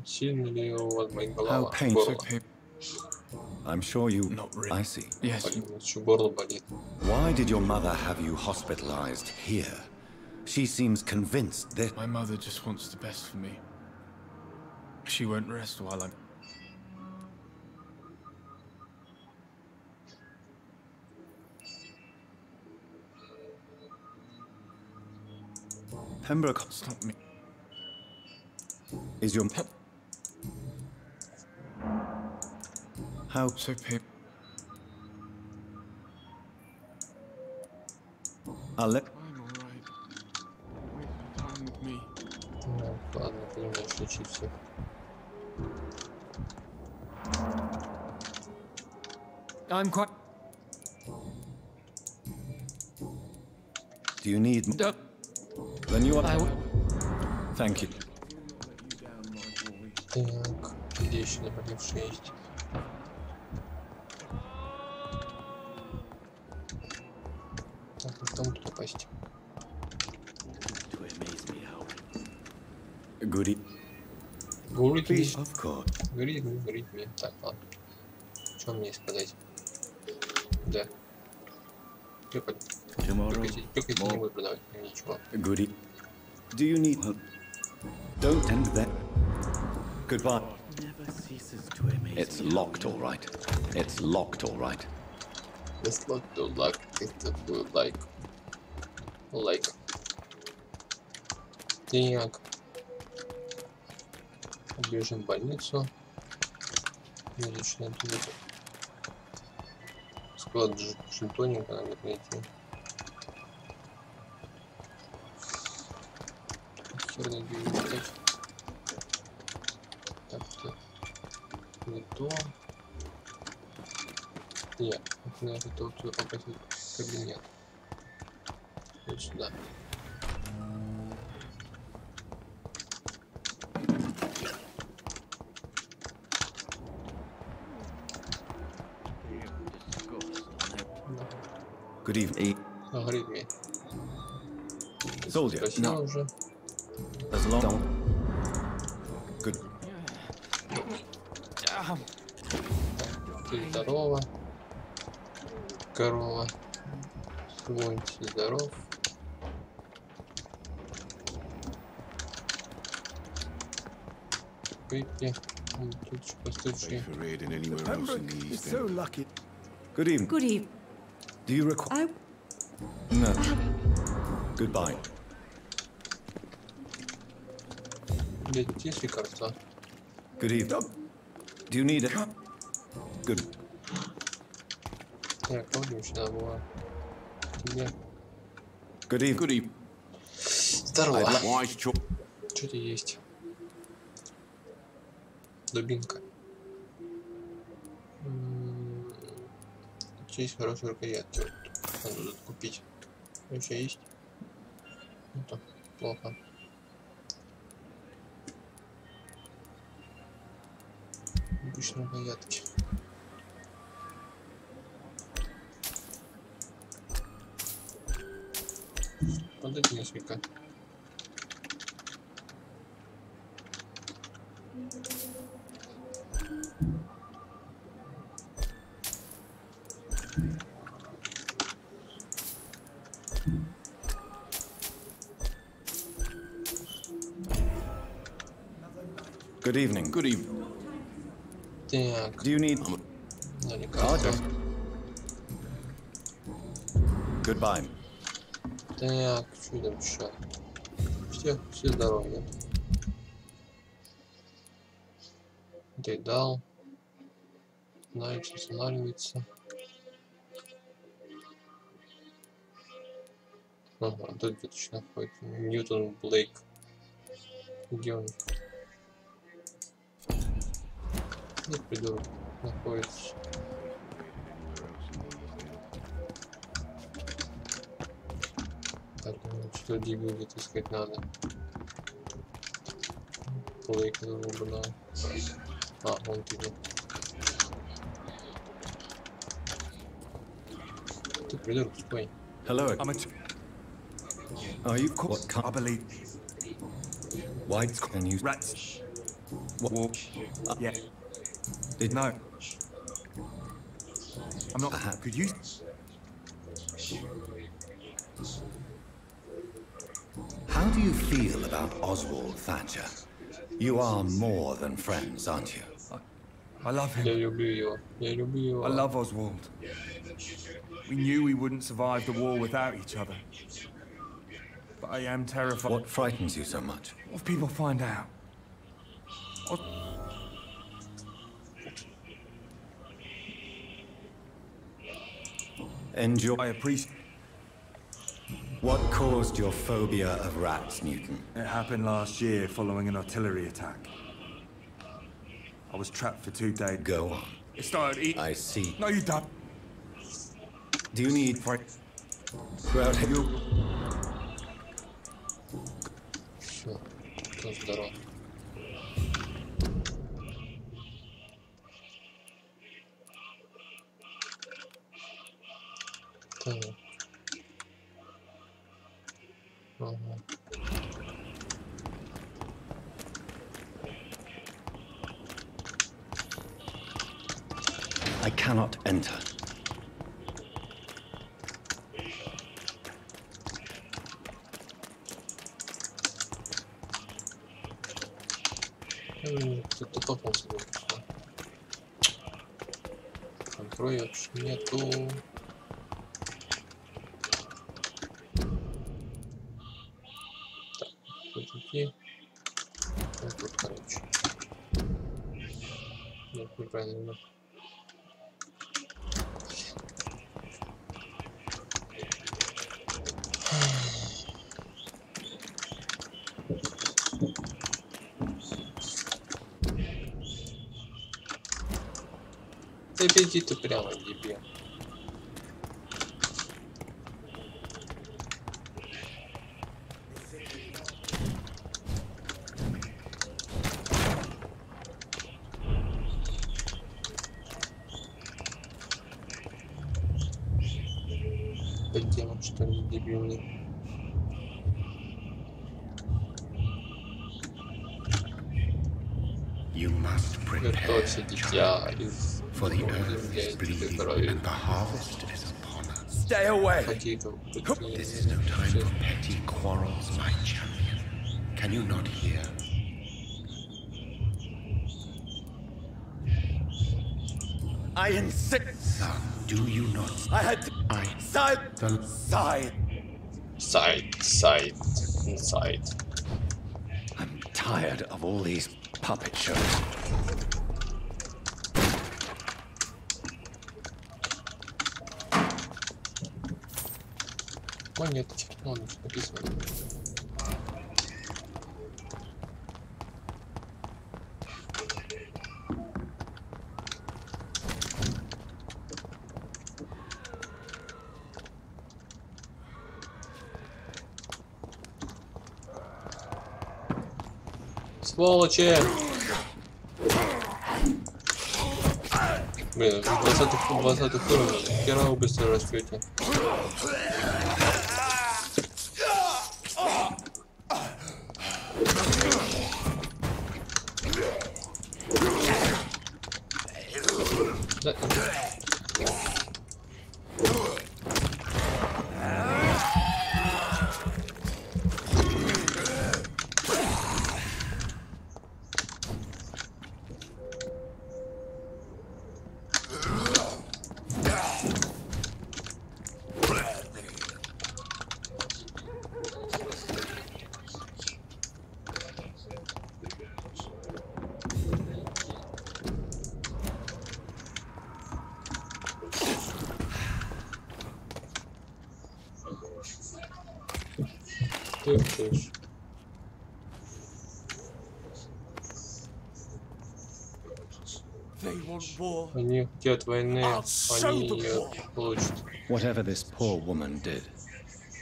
Сильно ли у вас моя голова? How painful. Горло. I'm sure you... Not really. I see. Yes. Еще горло болит. Why did your mother have you hospitalized here? She seems convinced that... My mother just wants the best for me. She won't rest while I'm... Pembroke... Stop me. Is your... How... So painful. I'll let... I'm alright. Waste time with me. Ну, ладно, понимаешь, лечить всех. I'm quite... Do you need... Then you are... Thank you. Так, где еще заболевшие есть? Так, в том кто попасть. Goody. Говорить мне. Of course. Говорить мне. Так, ладно. Что мне сказать? Да. Пёкайте не буду продавать, ничего. Goody. Do you need... Don't end there. Goodbye. It's locked, all right. It's locked, all right. It's locked, all right. Это будет like. Так. Бежим в больницу. Медичная дверь. Склад жетонника надо найти. Херня дверь искать. Так. Не то. Нет, это то, кто попасть в кабинет. Вот сюда. Good evening. Говорит мне. Soldier. Спросил уже. As long... Good. Ты здорова. Корова. Свой, ты здоров. Выпьи. Тут еще постучи. So lucky. Good evening. Good evening. Do you require... No. Goodbye. Блять, есть лекарства? Good evening. Do you need it? Good. Так, пойдем сюда, была. Тебе. Good evening. Good evening. Здорово. Что-то есть. Дубинка. Тут есть хорошие рукоятки. Вот. Надо тут купить. Еще есть? Это плохо. Обычные рукоятки. Подайте несколько. Good evening. Good evening. Так. Do you need? Goodbye. Так, что там еще? Все здоровы. Ты дал. Знаете, останавливается. Ага, тут точно ходит. Ньютон Блейк. Где он? Где придурок находится? Так, что дебил где-то искать надо. Блейк выбрал. А, он тебе. Ты придурок, стой. Hello. Are you what? I believe. White can you rats? What? Yeah. Did no. I'm not. Could you? How do you feel about Oswald Thatcher? You are more than friends, aren't you? I love him. Я люблю его. Я люблю его. I love Oswald. We knew we wouldn't survive the war without each other. But I am terrified. What frightens you so much? What if people find out? Enjoy. I appreciate. What caused your phobia of rats, Newton? It happened last year following an artillery attack. I was trapped for 2 days. Go on. It started eating. I see. No, you don't. Do you need for crowd? Все, кто здоров. Так. Ага. I cannot enter. Кто-то топнулся. Контроля вообще нету. Так, вот идти. Вот тут, короче. Нет, неправильно. Да иди ты прямо, дебил. Подделан, что ли, дебильный. Готовься, дитя, из For the earth is bleeding and the harvest is upon us. Stay away! This is no time for petty quarrels, my champion. Can you not hear? I insist. Son, Do you not? I had to Side. I'm tired of all these puppet shows. Монеточки, ладно, написано. Сволочи! Блин, 20 уровень, хера вы быстро растете. Да. Они хотят войны, они ее получат. Whatever this poor woman did,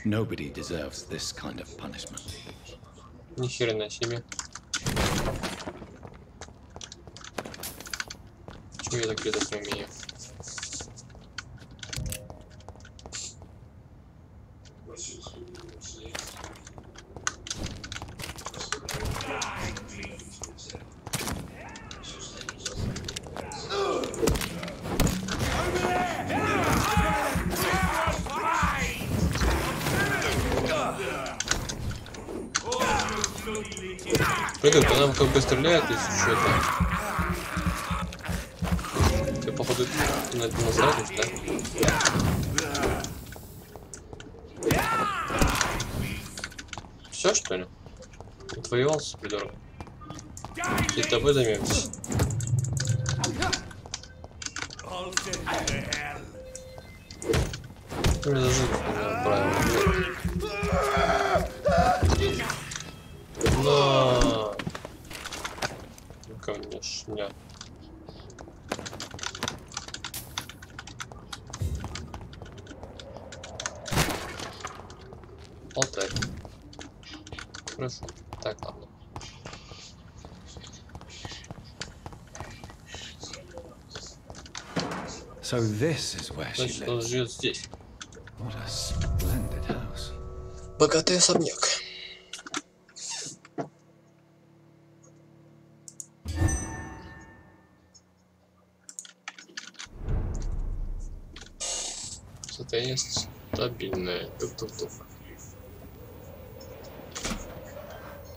nobody deserves this kind of punishment. Ни хрена себе. Почему я так летать не умею? Прыгай, по нам как бы стреляют, если что-то. Ты, походу, на это насадишь, да? Все, что ли? Отвоевался, придурок. И тобой займемся. Ты мне даже правильно. Но... Конечно. Алтарь. Хорошо. Так, ладно. So this is where she Значит, он lives. живет здесь. What a splendid house. Богатый особняк. Состояние стабильное. Тук-тук-тук.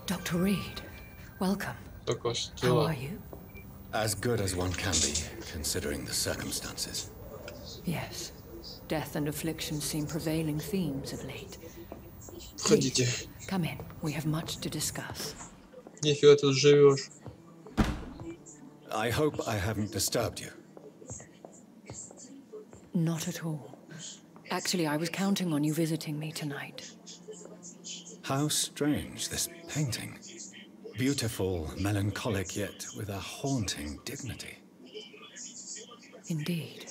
Dr. Reed, welcome. Как ваши How дела? are you? As good as one can be, considering the circumstances. Yes. Death and affliction seem prevailing themes of late. Входите. Come in. We have much to discuss. Нифига тут живешь. I hope I haven't disturbed you. Not at all. Actually, I was counting on you visiting me tonight. How strange, this painting. Beautiful, melancholic, yet with a haunting dignity. Indeed.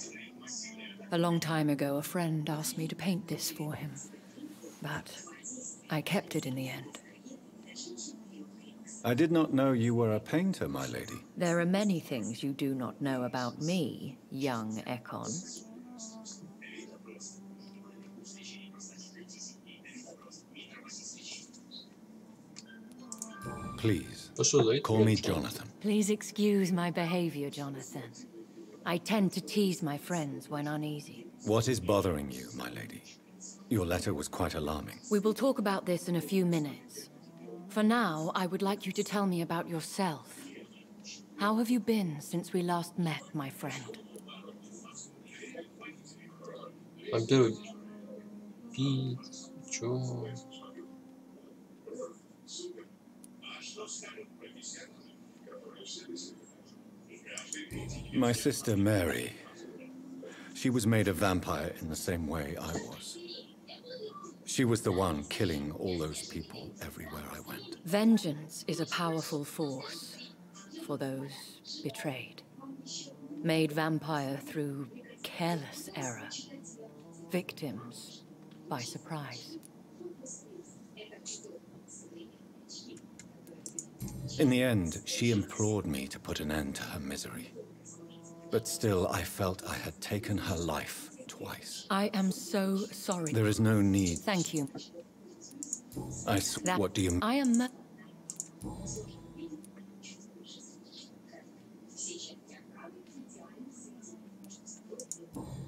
A long time ago, a friend asked me to paint this for him. But I kept it in the end. I did not know you were a painter, my lady. There are many things you do not know about me, young Ekon. Please, Пошел, call me Jonathan. Please excuse my behavior, Jonathan. I tend to tease my friends when uneasy. What is bothering you, my lady? Your letter was quite alarming. We will talk about this in a few minutes. For now, I would like you to tell me about yourself. How have you been since we last met, my friend? Вампир убить. Чё? My sister Mary. She was made a vampire in the same way I was. She was the one killing all those people everywhere I went. Vengeance is a powerful force for those betrayed. Made vampire through careless error. Victims by surprise. In the end, she implored me to put an end to her misery. But still, I felt I had taken her life twice. I am so sorry. There is no need. Thank you. What do you... I am...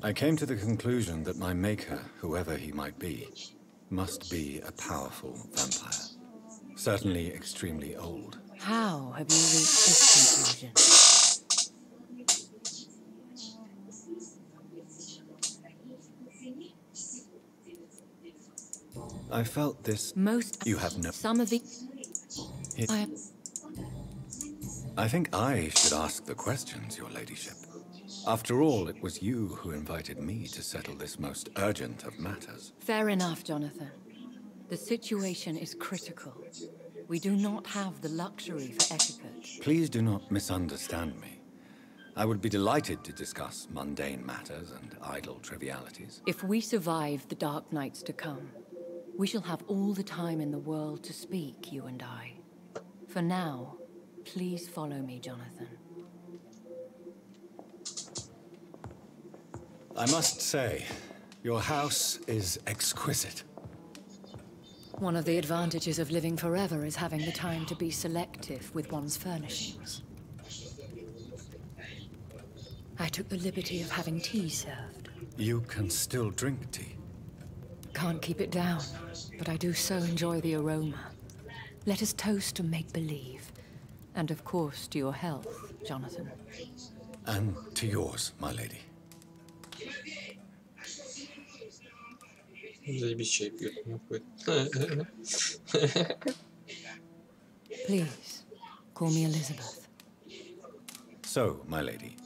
I came to the conclusion that my maker, whoever he might be, must be a powerful vampire. Certainly extremely old. How have you reached this conclusion? I felt this... You have no... Some of the... I think I should ask the questions, your ladyship. After all, it was you who invited me to settle this most urgent of matters. Fair enough, Jonathan. The situation is critical. We do not have the luxury for etiquette. Please do not misunderstand me. I would be delighted to discuss mundane matters and idle trivialities. If we survive the dark nights to come, we shall have all the time in the world to speak, you and I. For now, please follow me, Jonathan. I must say, your house is exquisite. One of the advantages of living forever is having the time to be selective with one's furnishings. I took the liberty of having tea served. You can still drink tea. Can't keep it down, but I do so enjoy the aroma. Let us toast to make-believe. And of course to your health, Jonathan. And to yours, my lady. Please, call me Elizabeth. So, my lady,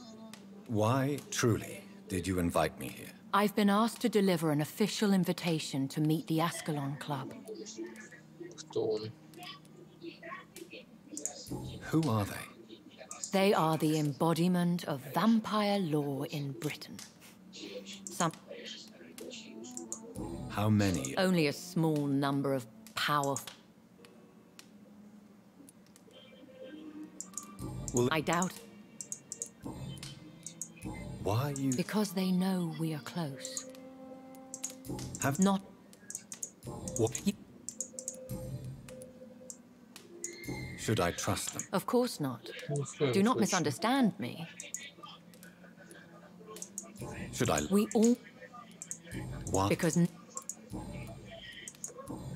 why truly did you invite me here? I've been asked to deliver an official invitation to meet the Ascalon Club. Who are they? They are the embodiment of vampire law in Britain. How many? Only a small number of powerful... I doubt... Why you... Because they know we are close. Have... Not... What? Should I trust them? Of course not. Do not misunderstand me. Should I... We all... What? Because...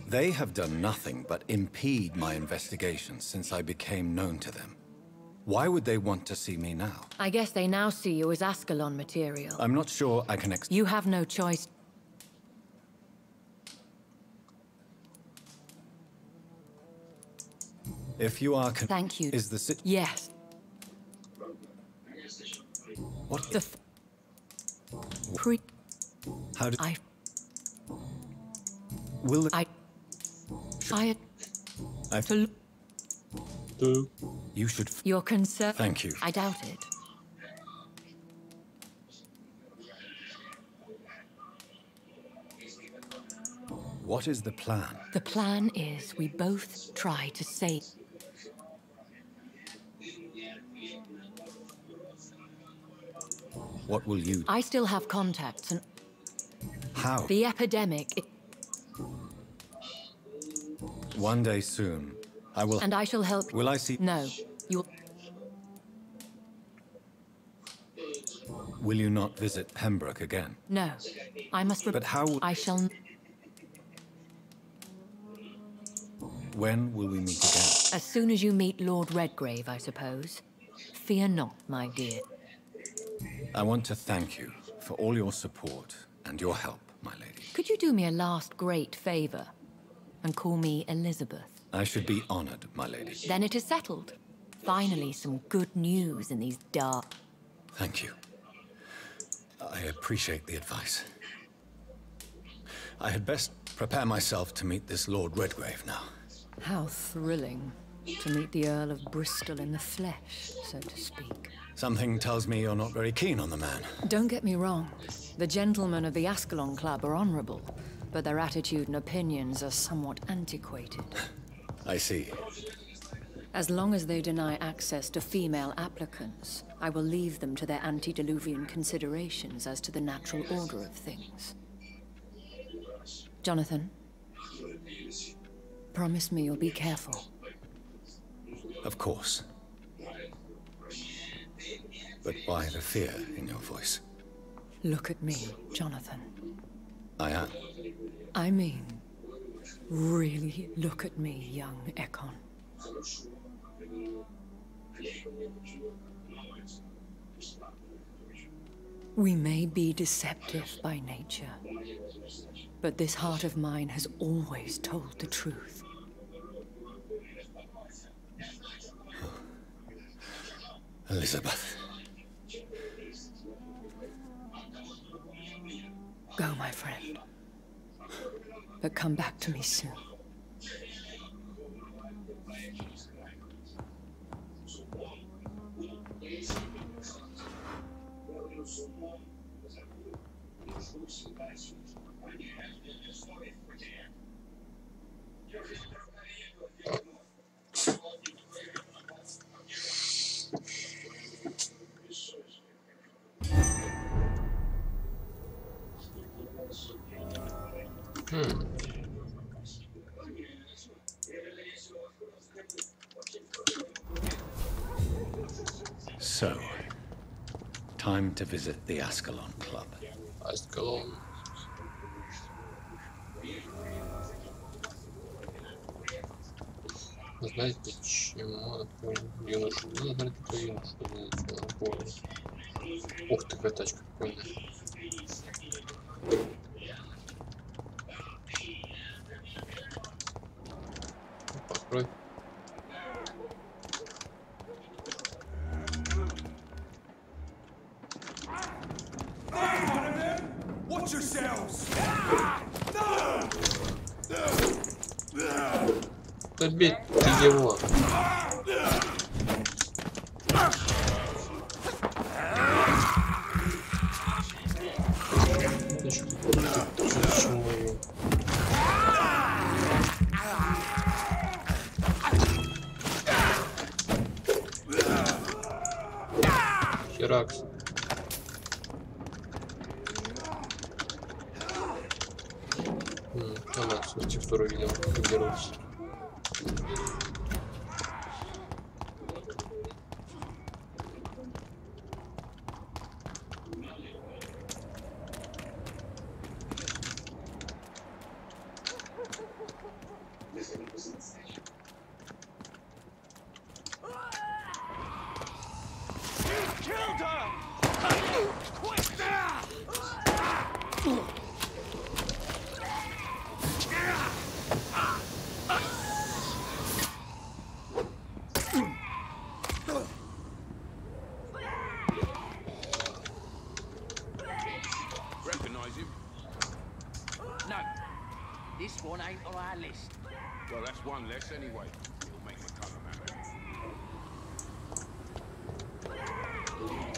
They have done nothing but impede my investigations since I became known to them. Why would they want to see me now? I guess they now see you as Ascalon material. I'm not sure I can You have no choice. If you are Thank you. Is the Yes. What? The How did I... Will the... I to... You should... You're concerned... Thank you. I doubt it. What is the plan? The plan is we both try to save... What will you... I still have contacts and... How? The epidemic... One day soon, I will... And I shall help... Will I see... No. You'll... Will you not visit Pembroke again? No. I must... But how... I shall... When will we meet again? As soon as you meet Lord Redgrave, I suppose. Fear not, my dear. I want to thank you for all your support and your help, my lady. Could you do me a last great favor and call me Elizabeth? I should be honored, my lady. Then it is settled. Finally, some good news in these dark... Thank you. I appreciate the advice. I had best prepare myself to meet this Lord Redgrave now. How thrilling to meet the Earl of Bristol in the flesh, so to speak. Something tells me you're not very keen on the man. Don't get me wrong. The gentlemen of the Ascalon Club are honorable, but their attitude and opinions are somewhat antiquated. I see. As long as they deny access to female applicants, I will leave them to their antediluvian considerations as to the natural order of things. Jonathan, promise me you'll be careful. Of course. But why the fear in your voice? Look at me, Jonathan. I am. I mean, really look at me, young Ekon. We may be deceptive by nature, but this heart of mine has always told the truth. Elizabeth. Go, my friend. But come back to me soon. So, time to visit the Ascalon Club. Ascalon. Знаете, почему такой юноша? Не знаю, такой юноша, ничего не понял. Ух ты, какая тачка прикольная. Покрой. Watch yourselves! Добей ты его. Херакс. Там отсюда текстуру видел, как дерутся.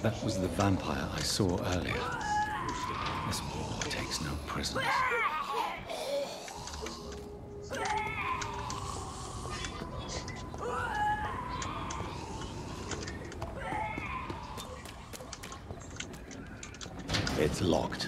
That was the vampire I saw earlier. This war takes no prisoners. It's locked.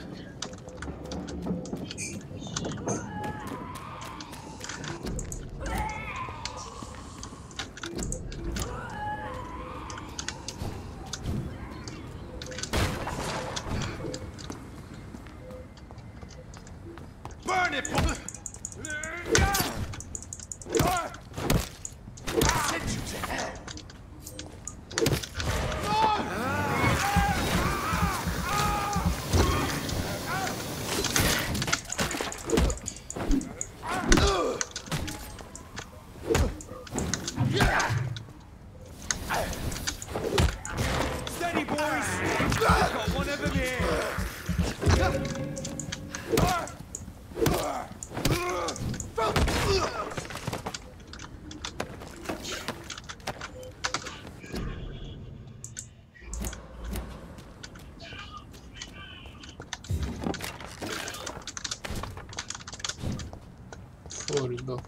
Фу, ребята.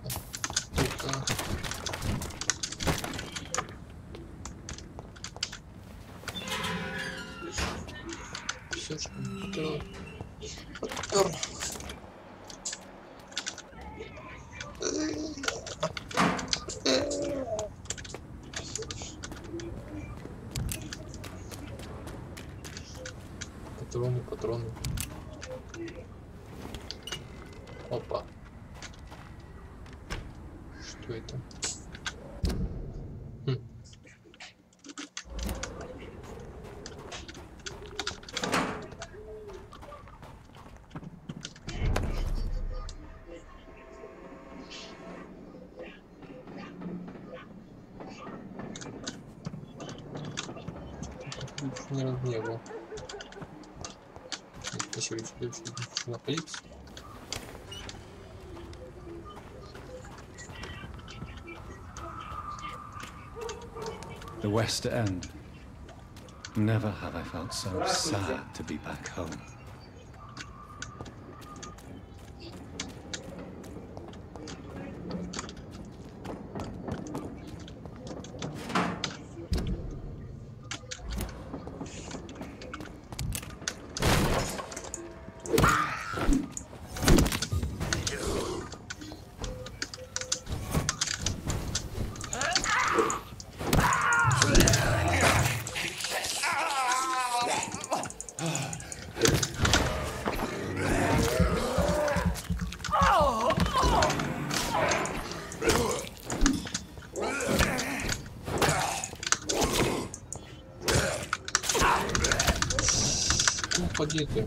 Только... Все, что подпер. Патроны, патроны. Опа. Что это? Хм. Ни разу не было. Спасибо, что находиться. The West End. Never have I felt so sad to be back home. Поди ты.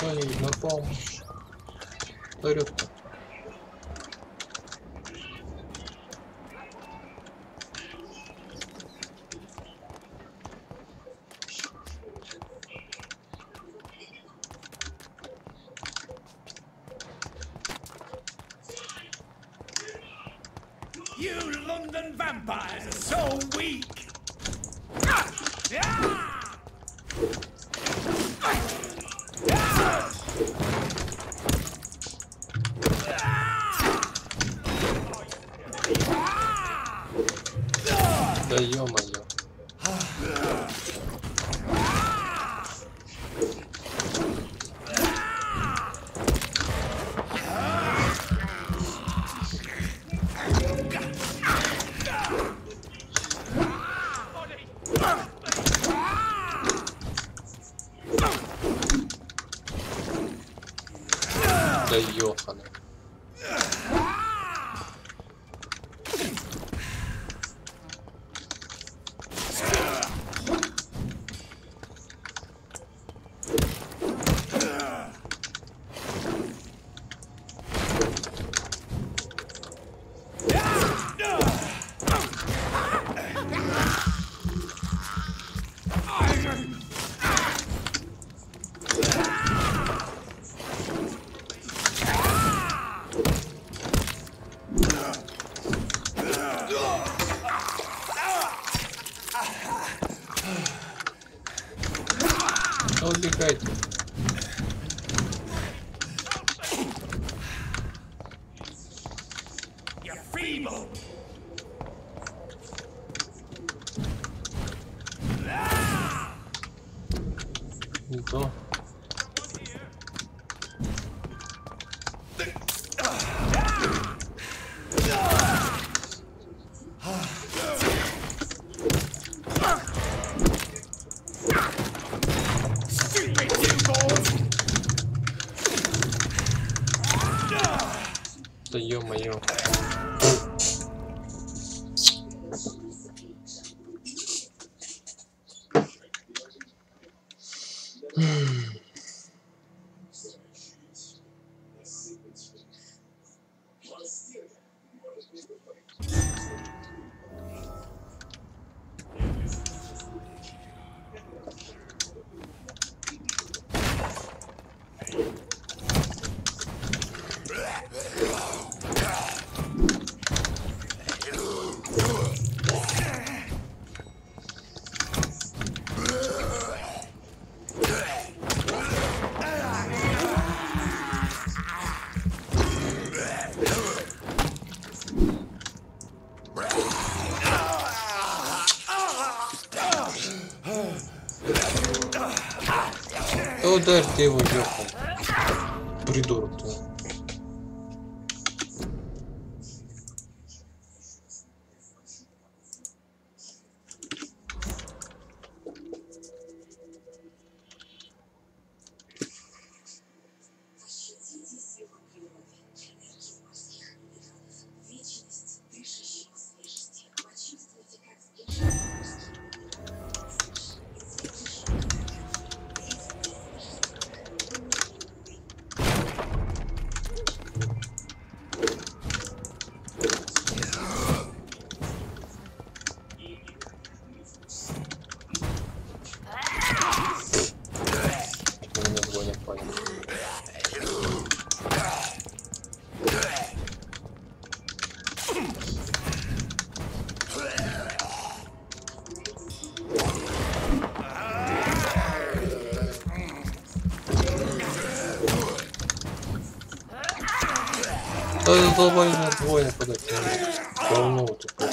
Кто-нибудь на помощь. Орёт. You London vampires are so weak. Да ё-моё. Да ёхана. Убегайте. Не то. Да ё-моё. Ударь ты его, ёпта. Придурок-то. Да долбайно двое подать. Говно такое.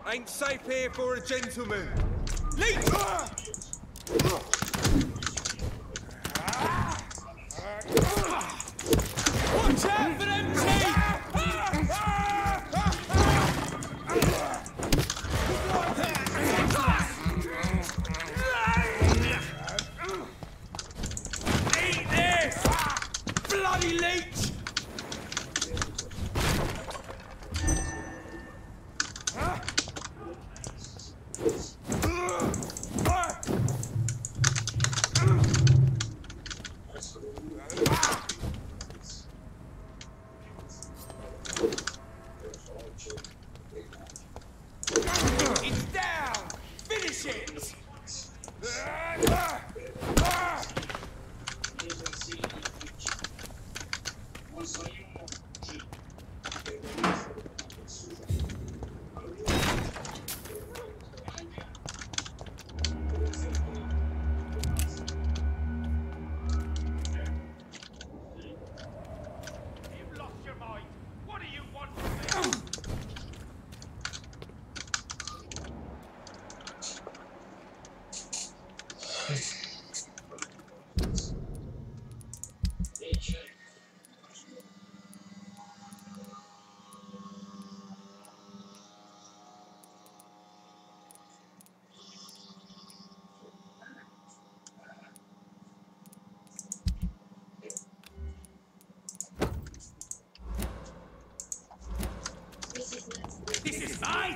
Ain't safe here for a gentleman. Leap! Watch out for them teeth! Eat this! Bloody leech!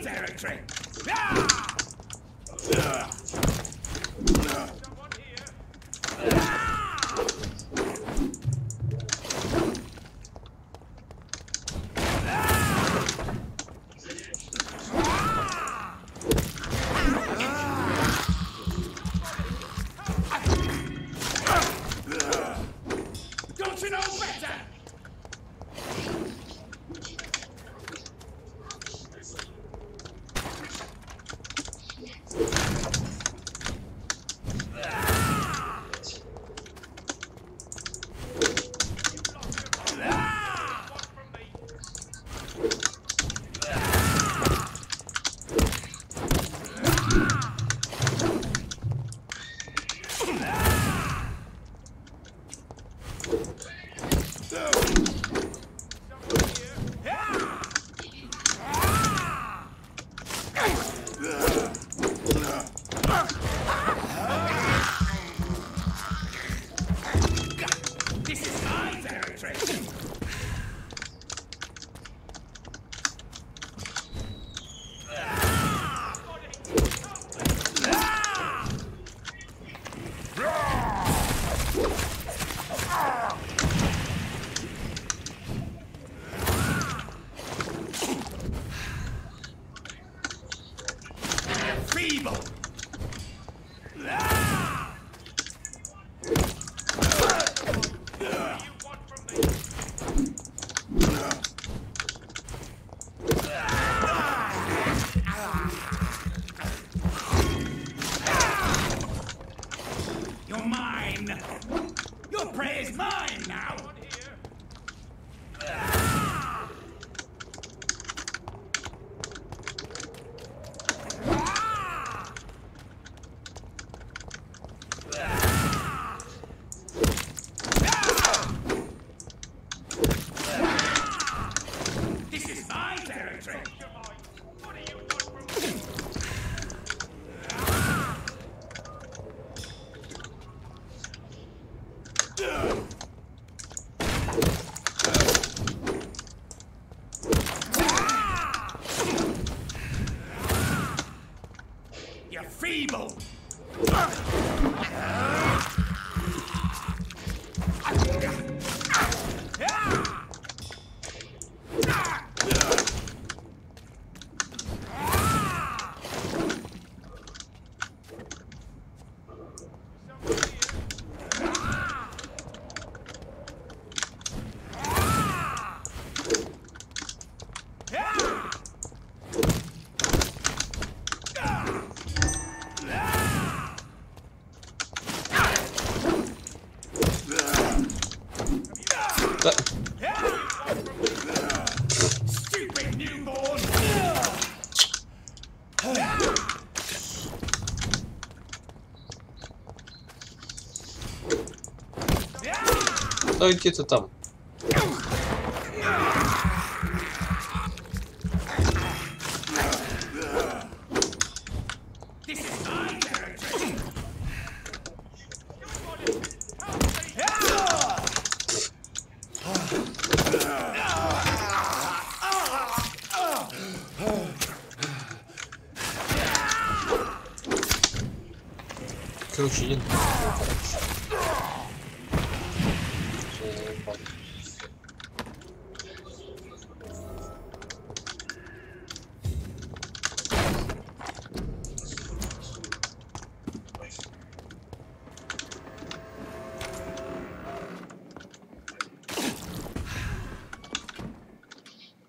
territory. Don't you know better? Да где-то там. Короче, один.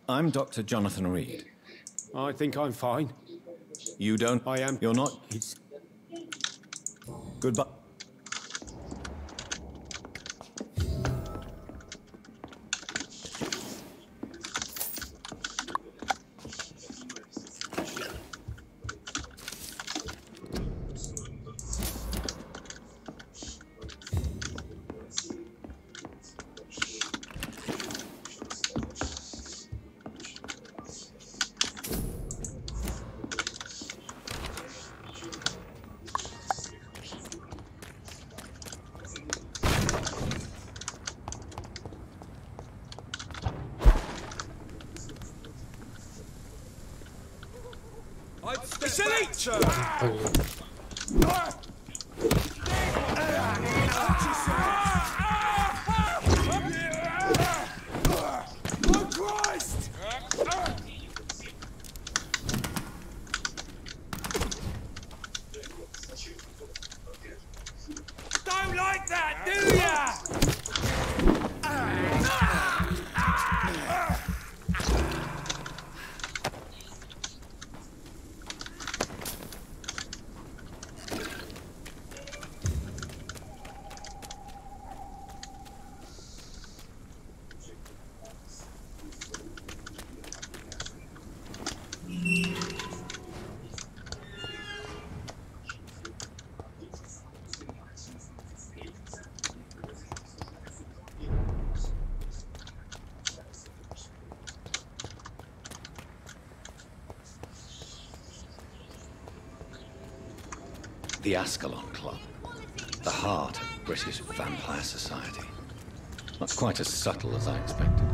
I'm Dr. Jonathan Reed. I think I'm fine. You don't? I am. You're not? It's... Goodbye. Don't like that, do ya? The Ascalon Club, the heart of British vampire society. Not quite as subtle as I expected.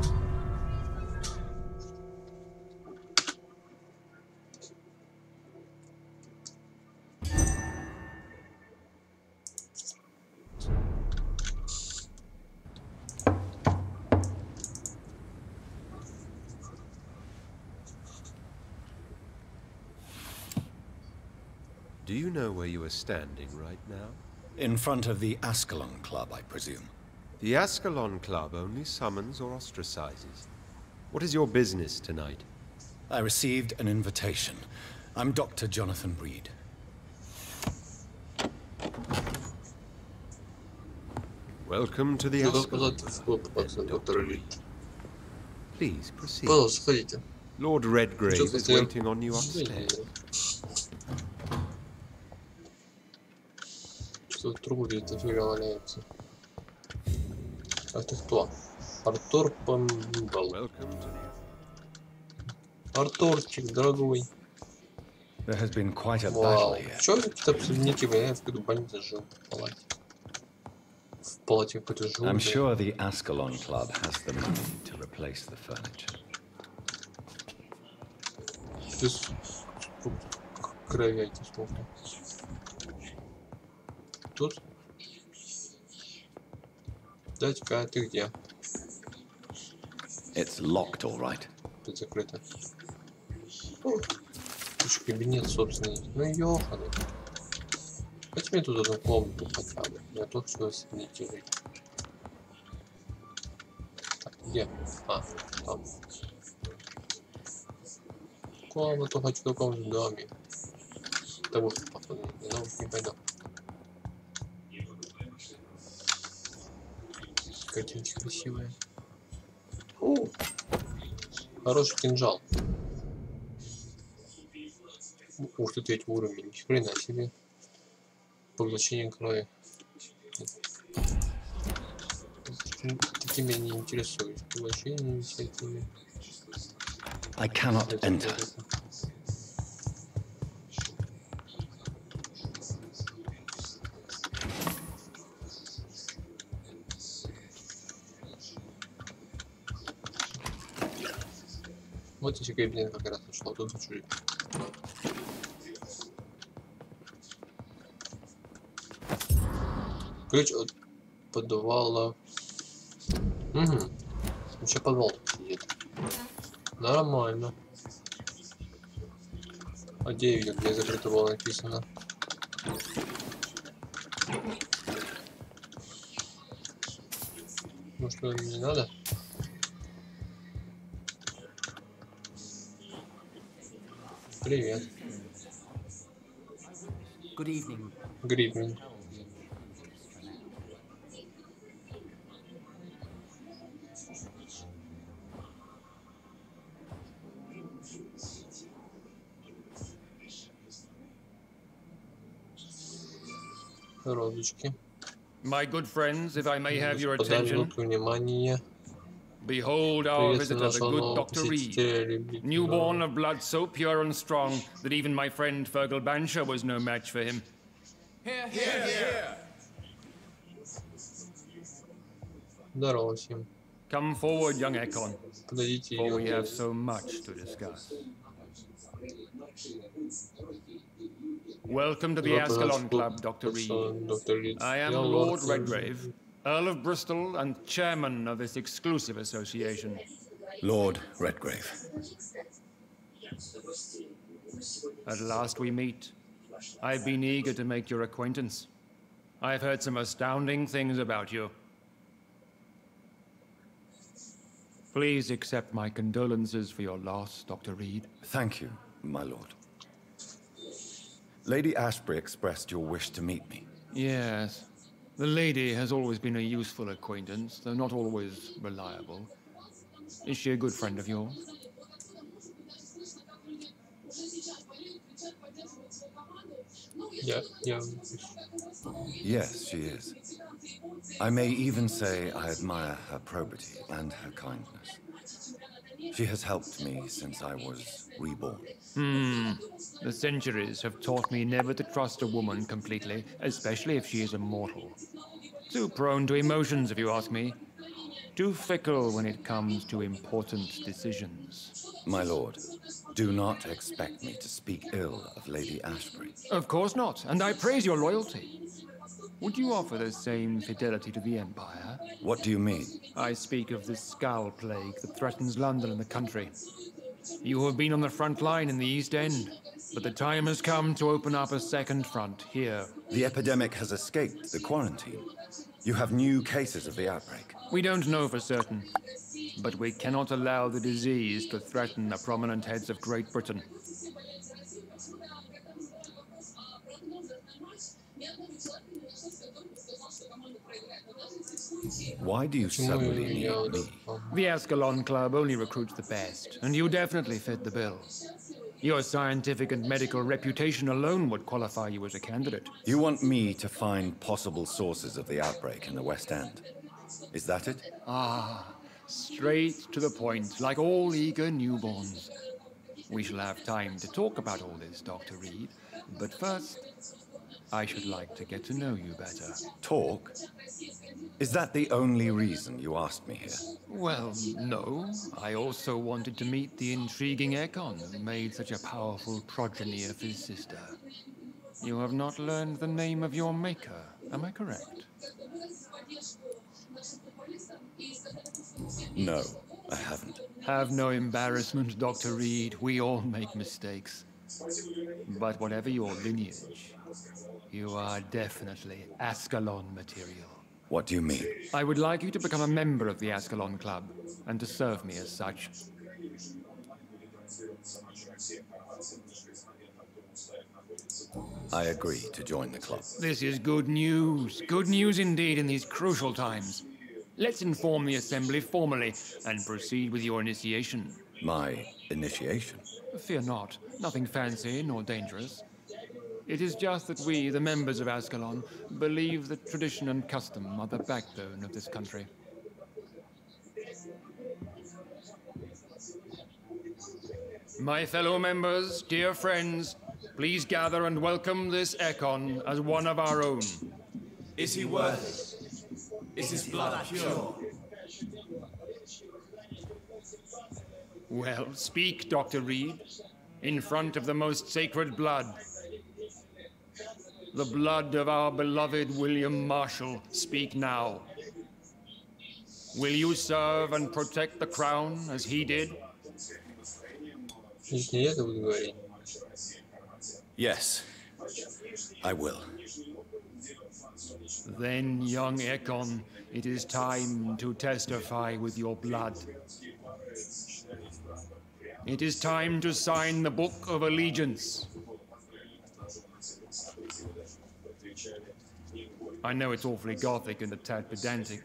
Do you know where you are standing right now? In front of the Ascalon Club, I presume. The Ascalon Club only summons or ostracizes. What is your business tonight? I received an invitation. I'm Dr. Jonathan Reed. Welcome to the Ascalon Club. Please proceed. Lord Redgrave is waiting on you upstairs. Тут трубы дофига валяются. А ты кто? Артур Памбал. Артурчик, дорогой. There has been quite a battle here. Чё какие-то псевдоники, я в какой-то больнице жил в палате. В палате какой-то жил. I'm sure the Ascalon Club has the money to replace the furniture. Ты кровяйте сколько. Тут? Дядька, а ты где? It's locked, all right. Тут закрыто. Тут кабинет собственный. Ну ёханый. Дайте мне тут одну комнату хотя бы. Я только что сидите вы. Так, где? А, там. Комнату хочу в каком-то доме. Того, что походу, не пойду. Картинки красивые. О! Хороший кинжал. Ух ты, третий уровень. Ни хрена себе. Поглощение крови. Такими не интересуюсь. Поглощение всякими. I cannot enter. Вот еще кабинет как раз нашел, тут хочу жить. Ключ от подвала. Угу. Еще подвал сидит. Нормально. А где я видел, где закрыто было написано? Ну что, не надо? Привет. Good evening. Good evening. Розочки. My good friends, if I may have your attention. Внимание. Behold our visitor, the good Dr. Reed, newborn of blood so pure and strong that even my friend Fergal Bansher was no match for him. Here, here, here. Здорово всем. Come forward, young Ekon, Подойдите, for we have so much to discuss. Welcome to the Ascalon Club, Dr. Reed. I am Lord Redgrave, Earl of Bristol and chairman of this exclusive association. Lord Redgrave. At last we meet. I've been eager to make your acquaintance. I've heard some astounding things about you. Please accept my condolences for your loss, Dr. Reed. Thank you, my lord. Lady Ashbury expressed your wish to meet me. Yes. The lady has always been a useful acquaintance, though not always reliable. Is she a good friend of yours? Yeah. Yes, she is. I may even say I admire her probity and her kindness. She has helped me since I was reborn. The centuries have taught me never to trust a woman completely, especially if she is a mortal. Too prone to emotions, if you ask me. Too fickle when it comes to important decisions. My lord, do not expect me to speak ill of Lady Ashbury. Of course not, and I praise your loyalty. Would you offer the same fidelity to the Empire? What do you mean? I speak of the Skull Plague that threatens London and the country. You have been on the front line in the East End, but the time has come to open up a second front here. The epidemic has escaped the quarantine. You have new cases of the outbreak. We don't know for certain, but we cannot allow the disease to threaten the prominent heads of Great Britain. Why do you suddenly need me? The Ascalon Club only recruits the best, and you definitely fit the bill. Your scientific and medical reputation alone would qualify you as a candidate. You want me to find possible sources of the outbreak in the West End? Is that it? Ah, straight to the point, like all eager newborns. We shall have time to talk about all this, Dr. Reed, but first, I should like to get to know you better. Talk? Is that the only reason you asked me here? Well, no. I also wanted to meet the intriguing Ekon who made such a powerful progeny of his sister. You have not learned the name of your maker, am I correct? No, I haven't. Have no embarrassment, Dr. Reed. We all make mistakes. But whatever your lineage, you are definitely Ascalon material. What do you mean? I would like you to become a member of the Ascalon Club, and to serve me as such. I agree to join the club. This is good news. Good news indeed in these crucial times. Let's inform the Assembly formally, and proceed with your initiation. My initiation? Fear not. Nothing fancy nor dangerous. It is just that we, the members of Ascalon, believe that tradition and custom are the backbone of this country. My fellow members, dear friends, please gather and welcome this Ekon as one of our own. Is he worthy? Is his blood pure? Well, speak, Dr. Reed, in front of the most sacred blood. The blood of our beloved William Marshall, speak now. Will you serve and protect the crown as he did? Yes, I will. Then, young Ekon, it is time to testify with your blood. It is time to sign the Book of Allegiance. I know it's awfully gothic and a tad pedantic,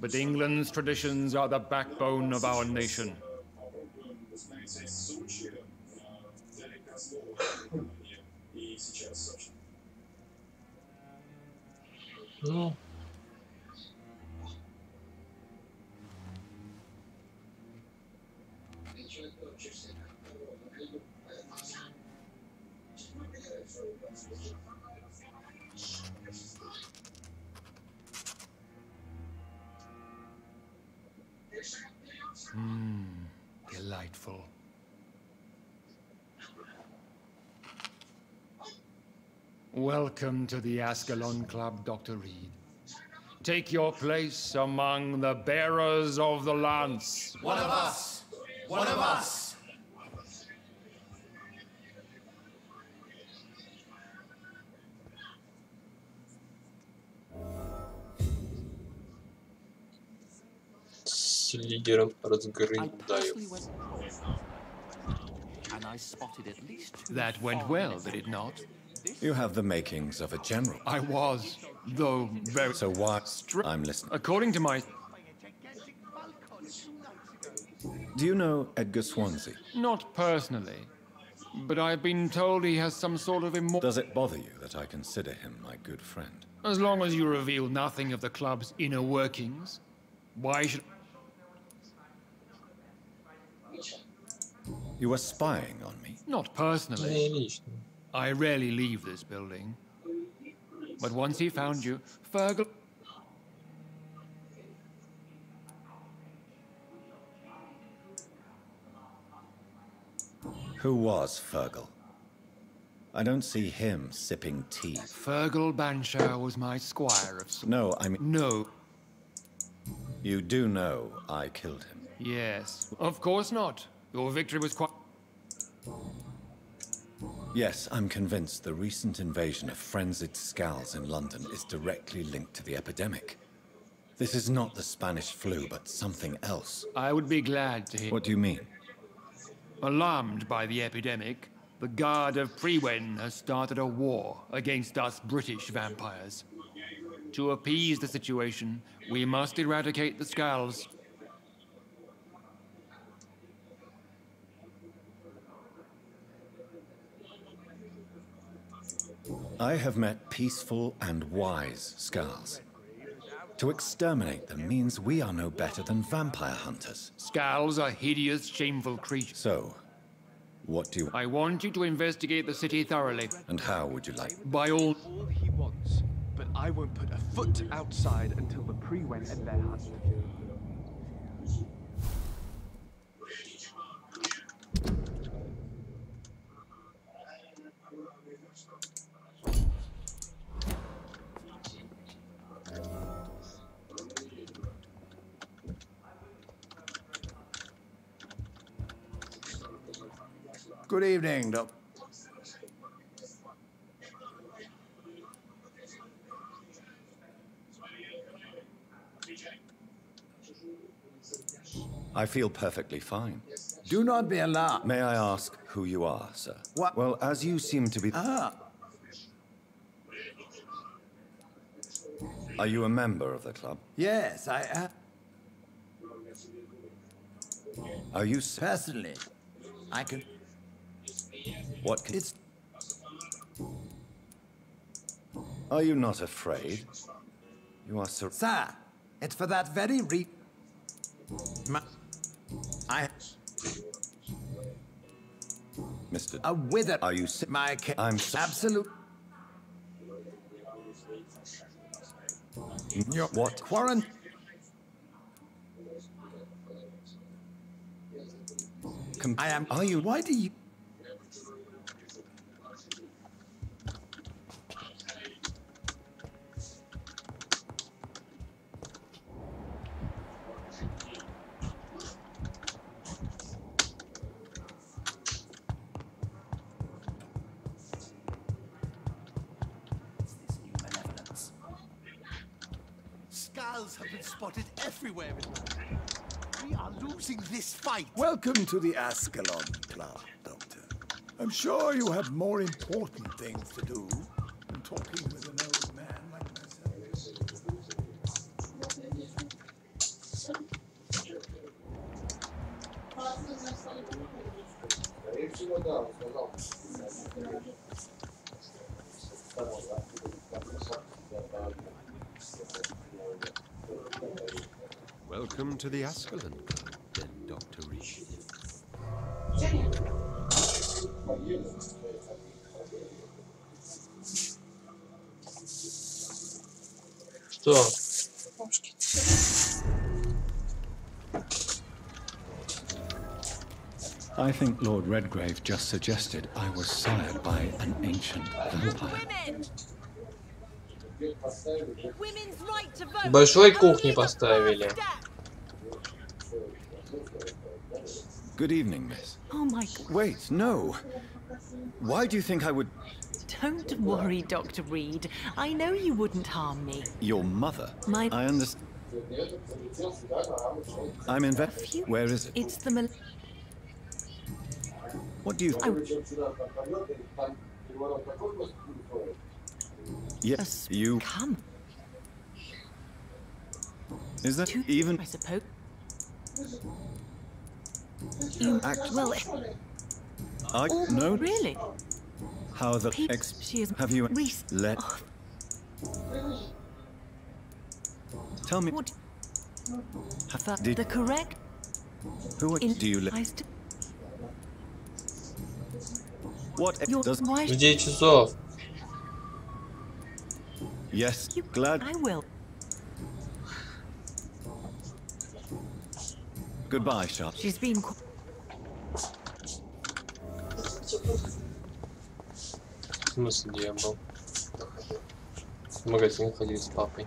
but England's traditions are the backbone of our nation. No. Delightful. Welcome to the Ascalon Club, Dr. Reed. Take your place among the bearers of the lance. One of us! One of us! С лидером разгрызаю. That went well, did it not? You have the makings of a general. I was, though very... So what? I'm listening. According to my... Do you know Edgar Swansea? Not personally, but I've been told he has some sort of Does it bother you that I consider him my good friend? As long as you reveal nothing of the club's inner workings, why should... You were spying on me? Not personally. I rarely leave this building. But once he found you, Fergal... Who was Fergal? I don't see him sipping tea. Fergal Banshaw was my squire of... No, I mean... No. You do know I killed him? Yes. Of course not. Your victory was quite... Yes, I'm convinced the recent invasion of frenzied Scals in London is directly linked to the epidemic. This is not the Spanish flu, but something else. I would be glad to hear... What do you mean? Alarmed by the epidemic, the Guard of Prewen has started a war against us British vampires. To appease the situation, we must eradicate the Scals. I have met peaceful and wise Scals. To exterminate them means we are no better than vampire hunters. Scals are hideous, shameful creatures. So, what do you... I want you to investigate the city thoroughly. And how would you like? By all he wants, but I won't put a foot outside until the Prewen end their hunt. Good evening, Doc. I feel perfectly fine. Do not be alarmed. May I ask who you are, sir? What? Well, as you seem to be... Ah. Are you a member of the club? Yes, I am. Are you... Personally, I can... What can... It's... Are you not afraid? You are so... Sir, it's for that very Mr. A wither... Are you... My... I'm... Absolute... What? Quarantine... I am... Are you... Why do you... Scals have been spotted everywhere. We are losing this fight. Welcome to the Ascalon Club, Doctor. I'm sure you have more important things to do than talking with an old man like Welcome to the Ascalon Club, then, Dr. Reed. Что? I think Lord Redgrave just suggested I was sired by an ancient vampire. Большой кухни поставили. Good evening, miss. Oh my God. Wait, no. Why do you think I would... Don't worry, Dr. Reed. I know you wouldn't harm me. Your mother? My... I understand. I'm in... Where is it? It's the... What do you... Yes, you... Come. Is that even... I suppose... You... Well... I... No... Really? How the... Have you... Let... Tell me... What... Did... The correct... Who do you let... What does... 9 часов. Yes, glad... I will. Goodbye, Sharp. She's been... В смысле, где я был? В магазин ходил с папой.